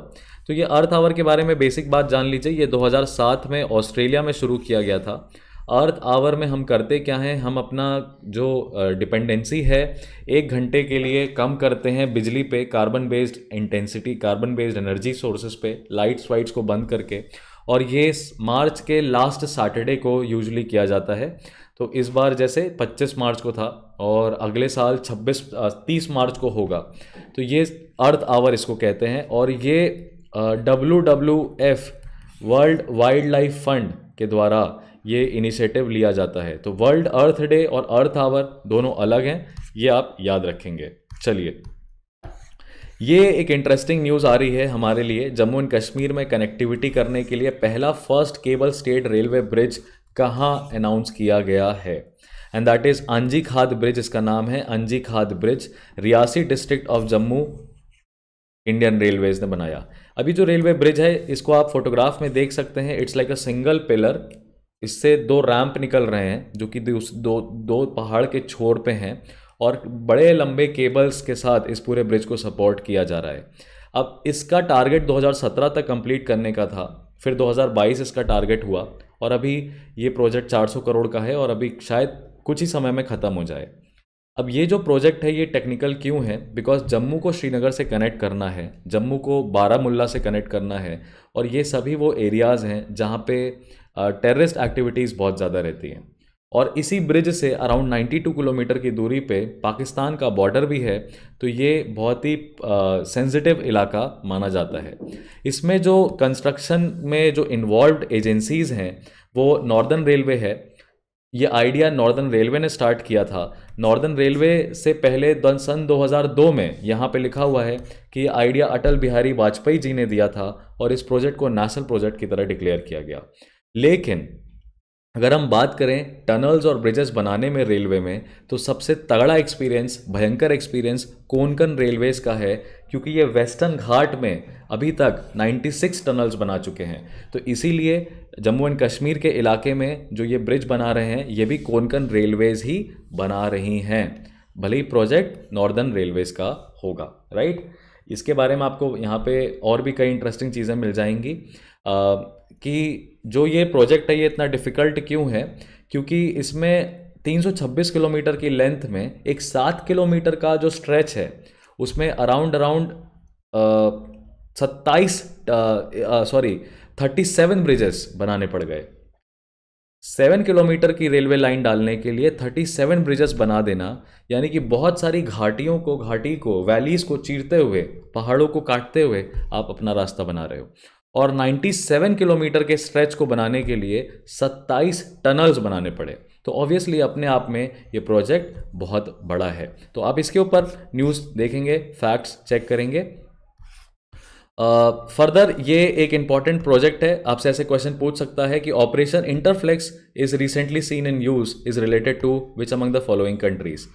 तो ये अर्थ आवर के बारे में बेसिक बात जान लीजिए। ये 2007 में ऑस्ट्रेलिया में शुरू किया गया था। अर्थ आवर में हम करते क्या हैं, हम अपना जो डिपेंडेंसी है 1 घंटे के लिए कम करते हैं बिजली पे, carbon based intensity, carbon based energy sources पे, लाइट्स वाइट्स को बंद करके। और ये मार्च के लास्ट सैटरडे को यूजुअली किया जाता है। तो इस बार जैसे 25 मार्च को था और अगले साल 30 मार्च को होगा। तो ये अर्थ आवर इसको कहते हैं। और ये WWF world wild life fund के द्वारा ये इनिशिएटिव लिया जाता है। तो वर्ल्ड अर्थ डे और अर्थ आवर दोनों अलग हैं, ये आप याद रखेंगे। चलिए, ये एक इंटरेस्टिंग न्यूज़ आ रही है हमारे लिए। जम्मू एंड कश्मीर में कनेक्टिविटी करने के लिए पहला first cable stayed railway bridge कहाँ अनाउंस किया गया है, एंड दैट इज़ अंजी खाद ब्रिज। इसका नाम है अंजी खाद bridge, Reasi district of Jammu, Indian railways ने बनाया। अभी जो रेलवे ब्रिज है इसको आप फोटोग्राफ में देख सकते हैं, it's like a single pillar. इससे दो रैंप निकल रहे हैं जो कि दो पहाड़ के छोर पे हैं, और बड़े लंबे केबल्स के साथ इस पूरे ब्रिज को सपोर्ट किया जा रहा है। अब इसका टारगेट 2017 तक कंप्लीट करने का था, फिर 2022 इसका टारगेट हुआ, और अभी ये प्रोजेक्ट 400 करोड़ का है और अभी शायद कुछ ही समय में ख़त्म हो जाए। अब ये जो प्रोजेक्ट है ये टेक्निकल क्यों है? बिकॉज जम्मू को श्रीनगर से कनेक्ट करना है, जम्मू को बारामुल्ला से कनेक्ट करना है, और ये सभी वो एरियाज़ हैं जहाँ पे टेररिस्ट एक्टिविटीज़ बहुत ज़्यादा रहती हैं। और इसी ब्रिज से अराउंड 92 किलोमीटर की दूरी पे पाकिस्तान का बॉर्डर भी है, तो ये बहुत ही सेंसिटिव इलाका माना जाता है। इसमें जो कंस्ट्रक्शन में जो इन्वॉल्व्ड एजेंसीज़ हैं वो नॉर्दर्न रेलवे है। ये आइडिया नॉर्दर्न रेलवे ने स्टार्ट किया था। नॉर्दर्न रेलवे से पहले सन 2002 में यहाँ पे लिखा हुआ है कि ये आइडिया अटल बिहारी वाजपेयी जी ने दिया था और इस प्रोजेक्ट को नेशनल प्रोजेक्ट की तरह डिक्लेयर किया गया। लेकिन अगर हम बात करें टनल्स और ब्रिजेस बनाने में रेलवे में, तो सबसे तगड़ा एक्सपीरियंस, भयंकर एक्सपीरियंस कोंकण रेलवेज का है, क्योंकि ये वेस्टर्न घाट में अभी तक 96 टनल्स बना चुके हैं। तो इसीलिए जम्मू एंड कश्मीर के इलाके में जो ये ब्रिज बना रहे हैं ये भी कोंकण रेलवेज ही बना रही हैं, भले ही प्रोजेक्ट नॉर्दर्न रेलवेज का होगा, राइट। इसके बारे में आपको यहाँ पे और भी कई इंटरेस्टिंग चीज़ें मिल जाएंगी कि जो ये प्रोजेक्ट है ये इतना डिफ़िकल्ट क्यों है, क्योंकि इसमें 326 किलोमीटर की लेंथ में एक 7 किलोमीटर का जो स्ट्रेच है उसमें अराउंड 37 ब्रिजेस बनाने पड़ गए। 7 किलोमीटर की रेलवे लाइन डालने के लिए 37 ब्रिजेस बना देना, यानी कि बहुत सारी घाटी को वैलीज़ को चीरते हुए, पहाड़ों को काटते हुए आप अपना रास्ता बना रहे हो। और 97 किलोमीटर के स्ट्रेच को बनाने के लिए 27 टनल्स बनाने पड़े। तो ऑब्वियसली अपने आप में ये प्रोजेक्ट बहुत बड़ा है। तो आप इसके ऊपर न्यूज़ देखेंगे, फैक्ट्स चेक करेंगे। फर्दर ये एक इंपॉर्टेंट प्रोजेक्ट है। आपसे ऐसे क्वेश्चन पूछ सकता है कि operation Interflex is recently seen in use is related to which among the following countries.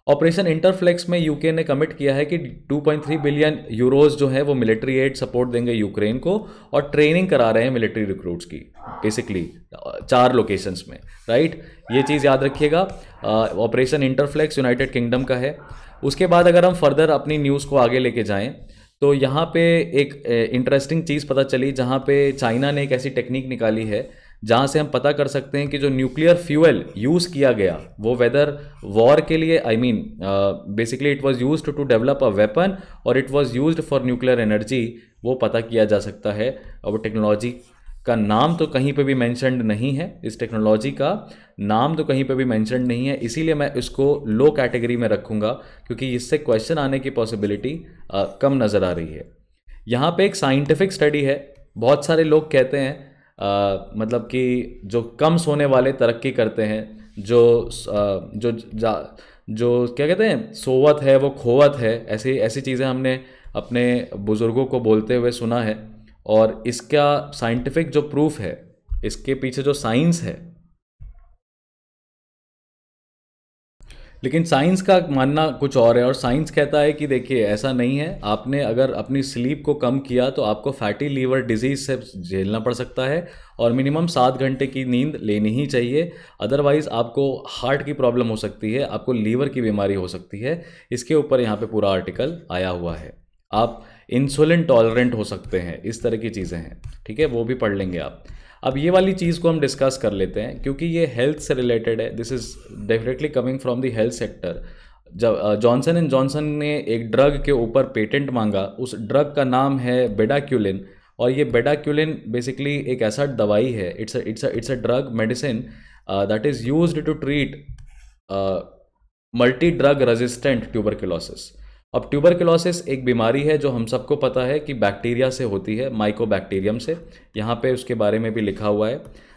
Operation Interflex में यूके ने कमिट किया है कि 2.3 बिलियन यूरोज जो है वो मिलिट्री एड सपोर्ट देंगे यूक्रेन को, और ट्रेनिंग करा रहे हैं मिलिट्री रिक्रूट्स की, बेसिकली 4 लोकेशंस में, राइट। ये चीज़ याद रखिएगा। ऑपरेशन इंटरफ्लेक्स यूनाइटेड किंगडम का है। उसके बाद अगर हम फर्दर अपनी न्यूज़ को आगे लेके जाएं तो यहाँ पे एक इंटरेस्टिंग चीज़ पता चली, जहाँ पे चाइना ने एक ऐसी टेक्निक निकाली है जहाँ से हम पता कर सकते हैं कि जो न्यूक्लियर फ्यूल यूज़ किया गया वो वेदर वॉर के लिए, I mean basically it was used to develop a weapon और it was used for nuclear energy, वो पता किया जा सकता है। और वो टेक्नोलॉजी का नाम तो कहीं पे भी मेंशन्ड नहीं है, इस टेक्नोलॉजी का नाम तो कहीं पे भी मेंशन्ड नहीं है, इसीलिए मैं इसको लो कैटेगरी में रखूँगा, क्योंकि इससे क्वेश्चन आने की पॉसिबिलिटी कम नज़र आ रही है। यहाँ पे एक साइंटिफिक स्टडी है। बहुत सारे लोग कहते हैं मतलब कि जो कम सोने वाले तरक्की करते हैं, जो क्या कहते हैं, सोवत है वो खोवत है, ऐसी चीज़ें हमने अपने बुज़ुर्गों को बोलते हुए सुना है। और इसका साइंटिफिक जो प्रूफ है, इसके पीछे जो साइंस है, लेकिन साइंस का मानना कुछ और है। और साइंस कहता है कि देखिए ऐसा नहीं है, आपने अगर अपनी स्लीप को कम किया तो आपको फैटी लीवर डिजीज़ से झेलना पड़ सकता है, और मिनिमम 7 घंटे की नींद लेनी ही चाहिए, अदरवाइज़ आपको हार्ट की प्रॉब्लम हो सकती है, आपको लीवर की बीमारी हो सकती है। इसके ऊपर यहाँ पे पूरा आर्टिकल आया हुआ है। आप इंसुलिन टॉलरेंट हो सकते हैं, इस तरह की चीज़ें हैं, ठीक है, वो भी पढ़ लेंगे आप। अब ये वाली चीज़ को हम डिस्कस कर लेते हैं, क्योंकि ये हेल्थ से रिलेटेड है। This is definitely coming from the health sector. जब जॉनसन एंड जॉनसन ने एक ड्रग के ऊपर पेटेंट मांगा, उस ड्रग का नाम है बेडाक्यूलिन, और ये बेडाक्यूलिन बेसिकली एक ऐसा दवाई है, it's a drug medicine that is used to treat multi drug resistant tuberculosis. अब ट्यूबरकुलोसिस एक बीमारी है जो हम सबको पता है कि बैक्टीरिया से होती है, माइकोबैक्टीरियम से। यहाँ पे उसके बारे में भी लिखा हुआ है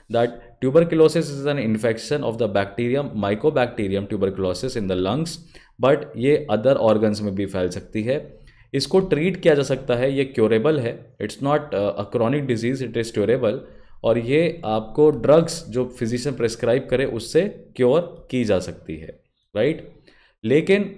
that tuberculosis is an infection of the bacterium Mycobacterium tuberculosis in the lungs, but ये अदर ऑर्गन्स में भी फैल सकती है। इसको ट्रीट किया जा सकता है, ये क्योरेबल है, it's not a chronic disease, it is curable. और ये आपको ड्रग्स जो फिजिशियन प्रेस्क्राइब करे उससे क्योर की जा सकती है, राइट। लेकिन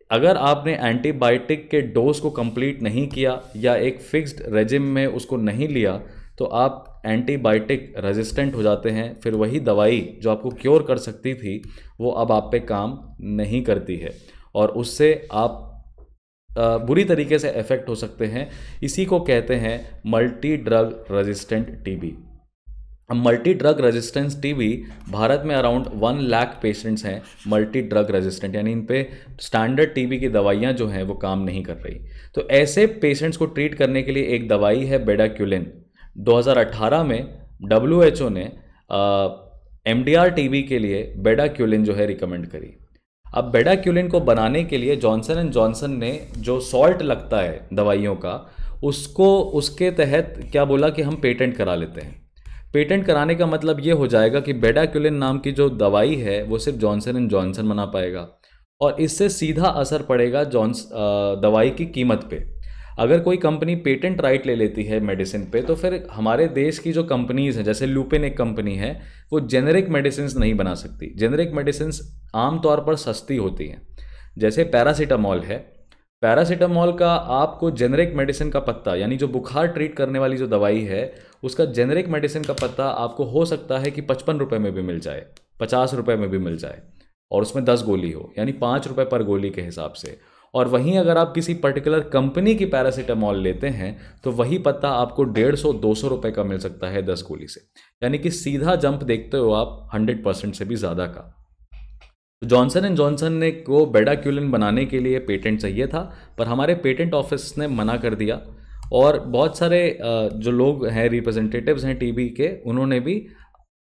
अगर आपने एंटीबायोटिक के डोज को कंप्लीट नहीं किया या एक फिक्स्ड रेजिम में उसको नहीं लिया तो आप एंटीबायोटिक रेजिस्टेंट हो जाते हैं। फिर वही दवाई जो आपको क्योर कर सकती थी वो अब आप पे काम नहीं करती है और उससे आप बुरी तरीके से अफेक्ट हो सकते हैं। इसी को कहते हैं मल्टी ड्रग रेजिस्टेंट टीबी। अब multi drug resistance TB Bharat में अराउंड 1 लाख पेशेंट्स हैं मल्टी ड्रग रेजिस्टेंट, यानी इन पे स्टैंडर्ड टीबी की दवाइयाँ जो हैं वो काम नहीं कर रही। तो ऐसे पेशेंट्स को ट्रीट करने के लिए एक दवाई है बेडाक्यूलिन। 2018 में WHO ने MDR टीबी के लिए बेडाक्यूलिन जो है रिकमेंड करी। अब बेडाक्यूलिन को बनाने के लिए जॉनसन एंड जॉनसन ने जो सॉल्ट लगता है दवाइयों का उसको उसके तहत क्या बोला कि हम पेटेंट करा लेते हैं। पेटेंट कराने का मतलब ये हो जाएगा कि बेडाक्यूलिन नाम की जो दवाई है वो सिर्फ जॉनसन एंड जॉनसन बना पाएगा और इससे सीधा असर पड़ेगा दवाई की कीमत पे। अगर कोई कंपनी पेटेंट राइट ले लेती है मेडिसिन पे तो फिर हमारे देश की जो कंपनीज हैं, जैसे लुपिन एक कंपनी है, वो जेनेरिक मेडिसिन नहीं बना सकती। जेनेरिक मेडिसिन आमतौर पर सस्ती होती हैं। जैसे पैरासीटामॉल है, पैरासीटामॉल का आपको जेनेरिक मेडिसिन का पत्ता, यानी जो बुखार ट्रीट करने वाली जो दवाई है उसका जेनेरिक मेडिसिन का पत्ता आपको हो सकता है कि 55 रुपये में भी मिल जाए, 50 रुपये में भी मिल जाए और उसमें 10 गोली हो, यानी 5 रुपये पर गोली के हिसाब से। और वहीं अगर आप किसी पर्टिकुलर कंपनी की पैरासीटामॉल लेते हैं तो वही पत्ता आपको 150-200 रुपये का मिल सकता है 10 गोली से, यानी कि सीधा जंप देखते हो आप 100% से भी ज़्यादा का। जॉनसन एंड जॉनसन ने को बेडाक्यूलिन बनाने के लिए पेटेंट चाहिए था पर हमारे पेटेंट ऑफिस ने मना कर दिया और बहुत सारे जो लोग हैं रिप्रेजेंटेटिव्स हैं टीबी के, उन्होंने भी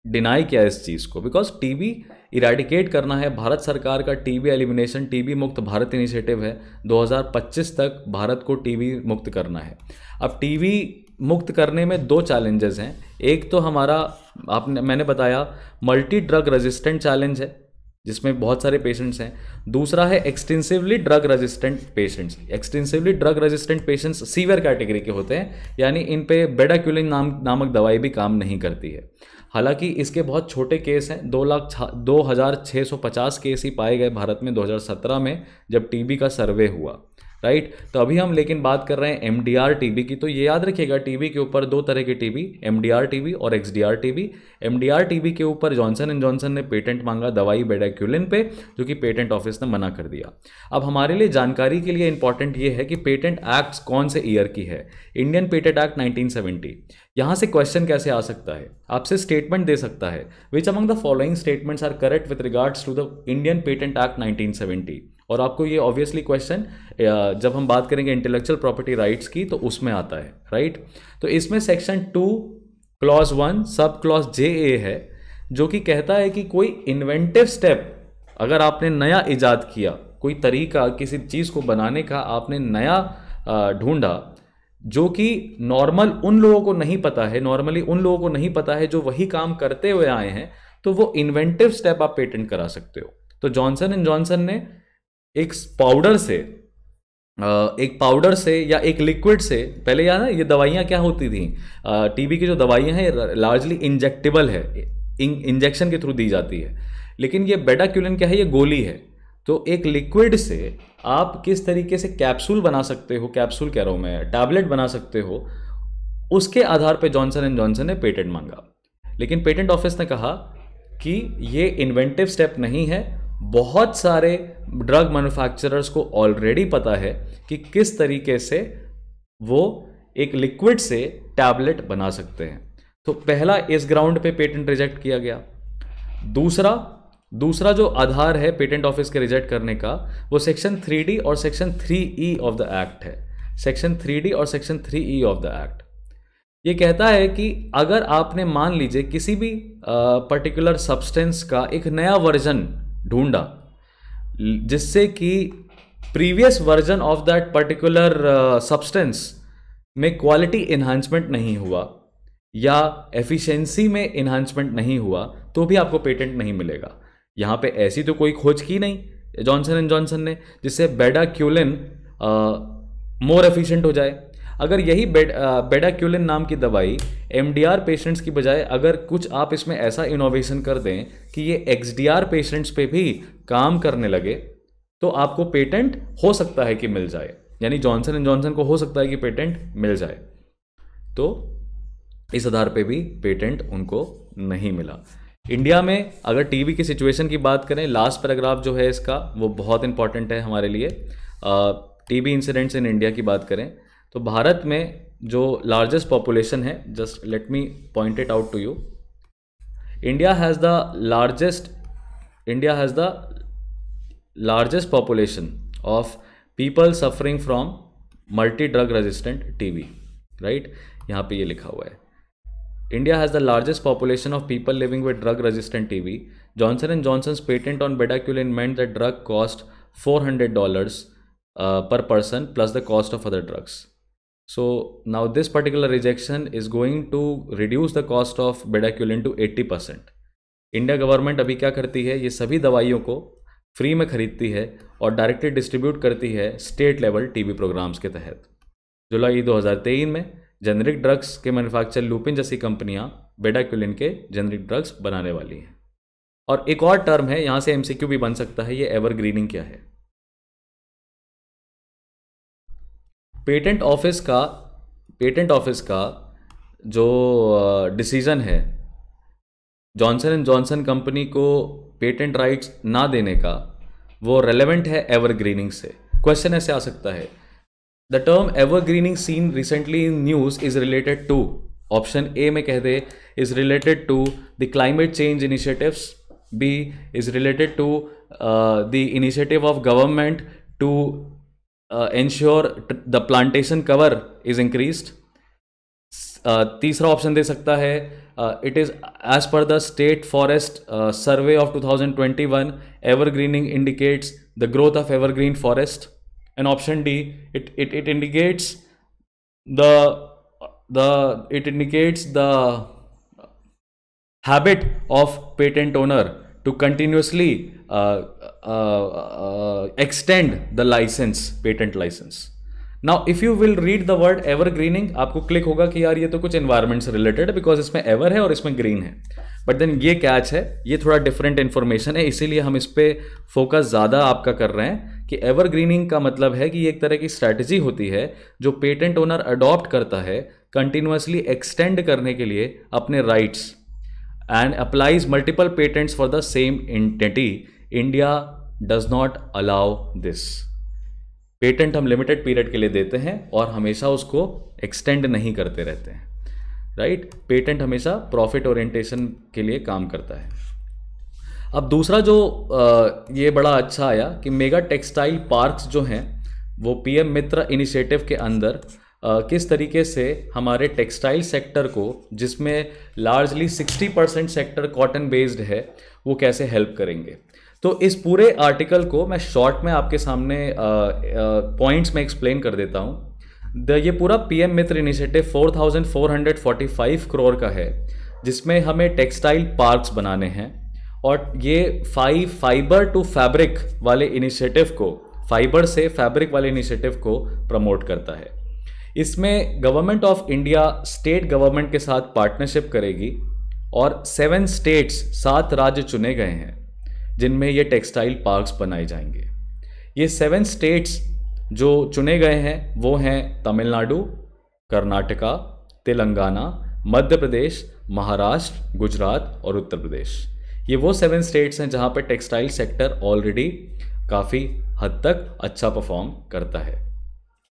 डिनाई किया इस चीज़ को, बिकॉज टीबी इरेडिकेट करना है। भारत सरकार का टीबी एलिमिनेशन, टीबी मुक्त भारत इनिशिएटिव है, 2025 तक भारत को टीबी मुक्त करना है। अब टीबी मुक्त करने में 2 चैलेंजेस हैं। एक तो हमारा मैंने बताया मल्टी ड्रग रेजिस्टेंट चैलेंज है जिसमें बहुत सारे पेशेंट्स हैं। दूसरा है extensively drug resistant patients. Extensively drug resistant patients severe category के होते हैं, यानी इन पे बेडाक्यूलिन नामक दवाई भी काम नहीं करती है। हालांकि इसके बहुत छोटे केस हैं, 2,650 केस ही पाए गए भारत में 2017 में जब टीबी का सर्वे हुआ, राइट। तो अभी हम लेकिन बात कर रहे हैं एमडीआर टीबी की। तो ये याद रखिएगा टीबी के ऊपर 2 तरह के टीबी, एमडीआर टीबी और एक्सडीआर टीबी। एमडीआर टीबी के ऊपर जॉनसन एंड जॉनसन ने पेटेंट मांगा दवाई बेडाक्यूलिन पे, जो कि पेटेंट ऑफिस ने मना कर दिया। अब हमारे लिए जानकारी के लिए इंपॉर्टेंट ये है कि पेटेंट एक्ट कौन से ईयर की है। Indian patent act 1970। यहाँ से क्वेश्चन कैसे आ सकता है, आपसे स्टेटमेंट दे सकता है, which among the following statements are correct with regards to the Indian patent act 1970। और आपको ये ऑब्वियसली क्वेश्चन जब हम बात करेंगे इंटेलेक्चुअल प्रॉपर्टी राइट्स की तो उसमें आता है, राइट। तो इसमें section 2 clause 1 sub clause JA है जो कि कहता है कि कोई इन्वेंटिव स्टेप अगर आपने नया इजाद किया, कोई तरीका किसी चीज़ को बनाने का आपने नया ढूंढा जो कि नॉर्मल उन लोगों को नहीं पता है, नॉर्मली उन लोगों को नहीं पता है जो वही काम करते हुए आए हैं, तो वो इन्वेंटिव स्टेप आप पेटेंट करा सकते हो। तो जॉनसन एंड जॉनसन ने एक पाउडर से या एक लिक्विड से, पहले यार ना ये दवाइयाँ क्या होती थी, टीबी की जो दवाइयाँ हैं लार्जली इंजेक्टेबल है, इंजेक्शन के थ्रू दी जाती है, लेकिन ये बेडाक्यूलिन क्या है, ये गोली है। तो एक लिक्विड से आप किस तरीके से कैप्सूल बना सकते हो, कैप्सूल कह रहा हूँ मैं, टैबलेट बना सकते हो, उसके आधार पे जॉनसन एंड जॉनसन ने पेटेंट मांगा। लेकिन पेटेंट ऑफिस ने कहा कि ये इन्वेंटिव स्टेप नहीं है, बहुत सारे ड्रग मैन्युफैक्चरर्स को ऑलरेडी पता है कि किस तरीके से वो एक लिक्विड से टैबलेट बना सकते हैं। तो पहला इस ग्राउंड पे पेटेंट रिजेक्ट किया गया। दूसरा जो आधार है पेटेंट ऑफिस के रिजेक्ट करने का, वो सेक्शन 3D और section 3E of the act है। सेक्शन 3D और section 3E of the act ये कहता है कि अगर आपने मान लीजिए किसी भी पर्टिकुलर सब्सटेंस का एक नया वर्जन ढूंढा जिससे कि previous version of that particular substance में क्वालिटी इन्हांसमेंट नहीं हुआ या एफिशिएंसी में इन्हांसमेंट नहीं हुआ तो भी आपको पेटेंट नहीं मिलेगा। यहाँ पे ऐसी तो कोई खोज की नहीं जॉनसन एंड जॉनसन ने जिससे बेडाक्यूलिन मोर एफिशिएंट हो जाए। अगर यही बेडाक्यूलिन नाम की दवाई एमडीआर पेशेंट्स की बजाय अगर कुछ आप इसमें ऐसा इनोवेशन कर दें कि ये एक्सडीआर पेशेंट्स पे भी काम करने लगे तो आपको पेटेंट हो सकता है कि मिल जाए, यानी जॉनसन एंड जॉनसन को हो सकता है कि पेटेंट मिल जाए। तो इस आधार पे भी पेटेंट उनको नहीं मिला। इंडिया में अगर टीबी की सिचुएशन की बात करें, लास्ट पैराग्राफ जो है इसका वो बहुत इंपॉर्टेंट है हमारे लिए। टीबी इंसिडेंट्स इन इंडिया की बात करें तो भारत में जो लार्जेस्ट पॉपुलेशन है, just let me point it out to you, India has the largest population of people suffering from multi drug resistant TB, right? यहाँ पे ये लिखा हुआ है India has the largest population of people living with drug resistant TB. Johnson and Johnson's patent on bedaquiline meant the drug cost $400 per person plus the cost of other drugs. So now this particular rejection is going to reduce the cost of bedaquiline to 80%. India government अभी क्या करती है, ये सभी दवाइयों को फ्री में खरीदती है और डायरेक्टली डिस्ट्रीब्यूट करती है स्टेट लेवल टीबी प्रोग्राम्स के तहत। जुलाई 2023 में जेनरिक ड्रग्स के मैन्युफैक्चर लुपिन जैसी कंपनियां बेडाक्यूलिन के जेनरिक ड्रग्स बनाने वाली हैं। और एक और टर्म है, यहां से एमसीक्यू भी बन सकता है, ये एवरग्रीनिंग क्या है। पेटेंट ऑफिस का जो डिसीजन है जॉनसन एंड जॉनसन कंपनी को पेटेंट राइट्स ना देने का, वो रेलेवेंट है एवरग्रीनिंग से। क्वेश्चन ऐसे आ सकता है, the term evergreening seen recently in news is related to, option A में कह दे is related to the climate change initiatives, B is related to the initiative of government to ensure the plantation cover is increased. तीसरा ऑप्शन दे सकता है it is as per the state forest survey of 2021 evergreening indicates the growth of evergreen forest, and option D it indicates the habit of patent owner to continuously extend the patent license. Now if you will read the word evergreening, आपको क्लिक होगा कि यार ये तो कुछ एनवायरमेंट से रिलेटेड है बिकॉज इसमें एवर है और इसमें ग्रीन है, बट देन ये कैच है, ये थोड़ा डिफरेंट इन्फॉर्मेशन है, इसीलिए हम इस पे फोकस ज़्यादा आपका कर रहे हैं कि एवरग्रीनिंग का मतलब है कि ये एक तरह की स्ट्रैटेजी होती है जो पेटेंट ओनर अडॉप्ट करता है कंटिन्यूसली एक्सटेंड करने के लिए अपने rights and applies multiple patents for the same entity. India does not allow this. Patent हम लिमिटेड पीरियड के लिए देते हैं और हमेशा उसको एक्सटेंड नहीं करते रहते हैं, राइट? पेटेंट हमेशा प्रॉफिट ओरिएंटेशन के लिए काम करता है। अब दूसरा जो ये बड़ा अच्छा आया कि मेगा टेक्सटाइल पार्क्स जो हैं वो पीएम मित्र इनिशिएटिव के अंदर किस तरीके से हमारे टेक्सटाइल सेक्टर को, जिसमें लार्जली 60% सेक्टर कॉटन बेस्ड है, वो कैसे हेल्प करेंगे। तो इस पूरे आर्टिकल को मैं शॉर्ट में आपके सामने पॉइंट्स में एक्सप्लेन कर देता हूँ। ये पूरा पीएम मित्र इनिशिएटिव 4445 करोड़ का है, जिसमें हमें टेक्सटाइल पार्क्स बनाने हैं और ये फाइबर टू फैब्रिक वाले इनिशिएटिव को, फाइबर से फैब्रिक वाले इनिशिएटिव को प्रमोट करता है। इसमें government of India state government के साथ पार्टनरशिप करेगी और 7 स्टेट्स 7 राज्य चुने गए हैं जिनमें ये टेक्सटाइल पार्क्स बनाए जाएंगे। ये 7 स्टेट्स जो चुने गए हैं वो हैं तमिलनाडु, कर्नाटका, तेलंगाना, मध्य प्रदेश, महाराष्ट्र, गुजरात और उत्तर प्रदेश। ये वो 7 स्टेट्स हैं जहाँ पे टेक्सटाइल सेक्टर ऑलरेडी काफ़ी हद तक अच्छा परफॉर्म करता है।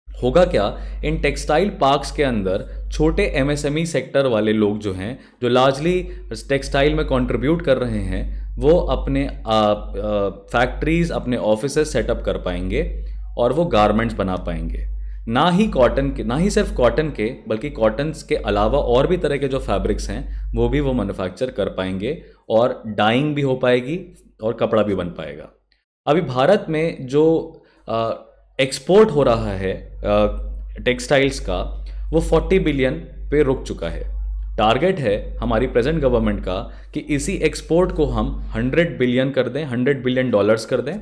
होगा क्या, इन टेक्सटाइल पार्क्स के अंदर छोटे एमएसएमई सेक्टर वाले लोग जो हैं, जो लार्जली टेक्सटाइल में कंट्रीब्यूट कर रहे हैं, वो अपने फैक्ट्रीज, अपने ऑफिसेस सेटअप कर पाएंगे और वो गारमेंट्स बना पाएंगे। ना ही सिर्फ कॉटन के, बल्कि कॉटन के अलावा और भी तरह के जो फैब्रिक्स हैं वो भी वो मैन्युफैक्चर कर पाएंगे और डाइंग भी हो पाएगी और कपड़ा भी बन पाएगा। अभी भारत में जो एक्सपोर्ट हो रहा है टेक्सटाइल्स का, वो 40 बिलियन पे रुक चुका है। टारगेट है हमारी प्रेजेंट गवर्नमेंट का कि इसी एक्सपोर्ट को हम 100 बिलियन कर दें, 100 बिलियन डॉलर्स कर दें,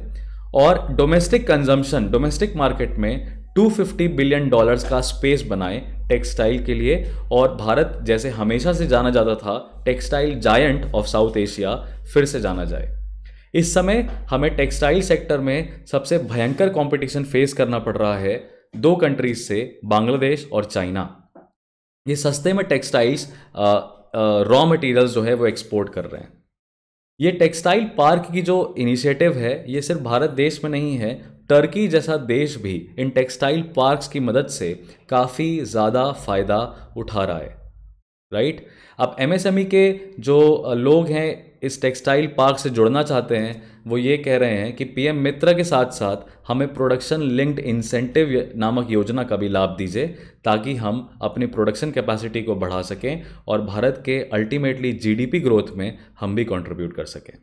और डोमेस्टिक कंजम्पशन, डोमेस्टिक मार्केट में 250 बिलियन डॉलर्स का स्पेस बनाएं टेक्सटाइल के लिए। और भारत जैसे हमेशा से जाना जाता था textile giant of south Asia, फिर से जाना जाए। इस समय हमें टेक्सटाइल सेक्टर में सबसे भयंकर कंपटीशन फेस करना पड़ रहा है दो कंट्रीज से, बांग्लादेश और चाइना। ये सस्ते में टेक्सटाइल्स रॉ मटेरियल्स जो है वो एक्सपोर्ट कर रहे हैं। ये टेक्सटाइल पार्क की जो इनिशिएटिव है ये सिर्फ भारत देश में नहीं है, टर्की जैसा देश भी इन टेक्सटाइल पार्क्स की मदद से काफ़ी ज़्यादा फ़ायदा उठा रहा है, राइट। अब एमएसएमई के जो लोग हैं इस टेक्सटाइल पार्क से जुड़ना चाहते हैं, वो ये कह रहे हैं कि पीएम मित्र के साथ साथ हमें प्रोडक्शन लिंक्ड इंसेंटिव नामक योजना का भी लाभ दीजिए, ताकि हम अपनी प्रोडक्शन कैपेसिटी को बढ़ा सकें और भारत के अल्टीमेटली जीडीपी ग्रोथ में हम भी कंट्रीब्यूट कर सकें।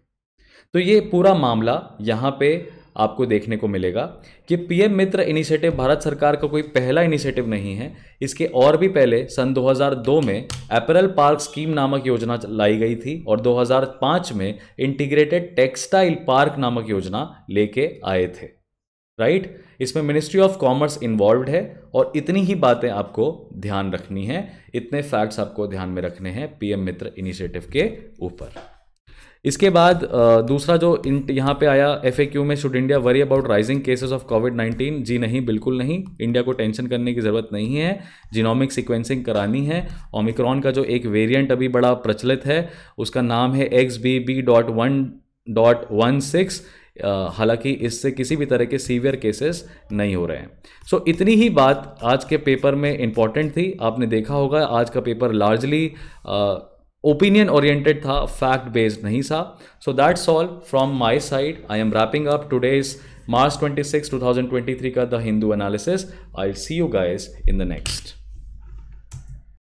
तो ये पूरा मामला यहाँ पे आपको देखने को मिलेगा कि पीएम मित्र इनिशिएटिव भारत सरकार का कोई पहला इनिशिएटिव नहीं है। इसके और भी पहले सन 2002 में अपैरल पार्क स्कीम नामक योजना लाई गई थी और 2005 में इंटीग्रेटेड टेक्सटाइल पार्क नामक योजना लेके आए थे, राइट। इसमें मिनिस्ट्री ऑफ कॉमर्स इन्वॉल्व्ड है और इतनी ही बातें आपको ध्यान रखनी है, इतने फैक्ट्स आपको ध्यान में रखने हैं पीएम मित्र इनिशिएटिव के ऊपर। इसके बाद दूसरा जो यहाँ पे आया FAQ में, should India worry about rising cases of कोविड-19? जी नहीं, बिल्कुल नहीं। इंडिया को टेंशन करने की ज़रूरत नहीं है। जीनोमिक सीक्वेंसिंग करानी है। ओमिक्रॉन का जो एक वेरिएंट अभी बड़ा प्रचलित है उसका नाम है XBB.1.16। हालांकि इससे किसी भी तरह के सीवियर केसेस नहीं हो रहे हैं। सो इतनी ही बात आज के पेपर में इंपॉर्टेंट थी। आपने देखा होगा आज का पेपर लार्जली ओपिनियन ओरिएंटेड था, फैक्ट बेस्ड नहीं था। So that's all from my side. I am wrapping up today's March 26, 2023 का the Hindu analysis. I will see you guys in the next.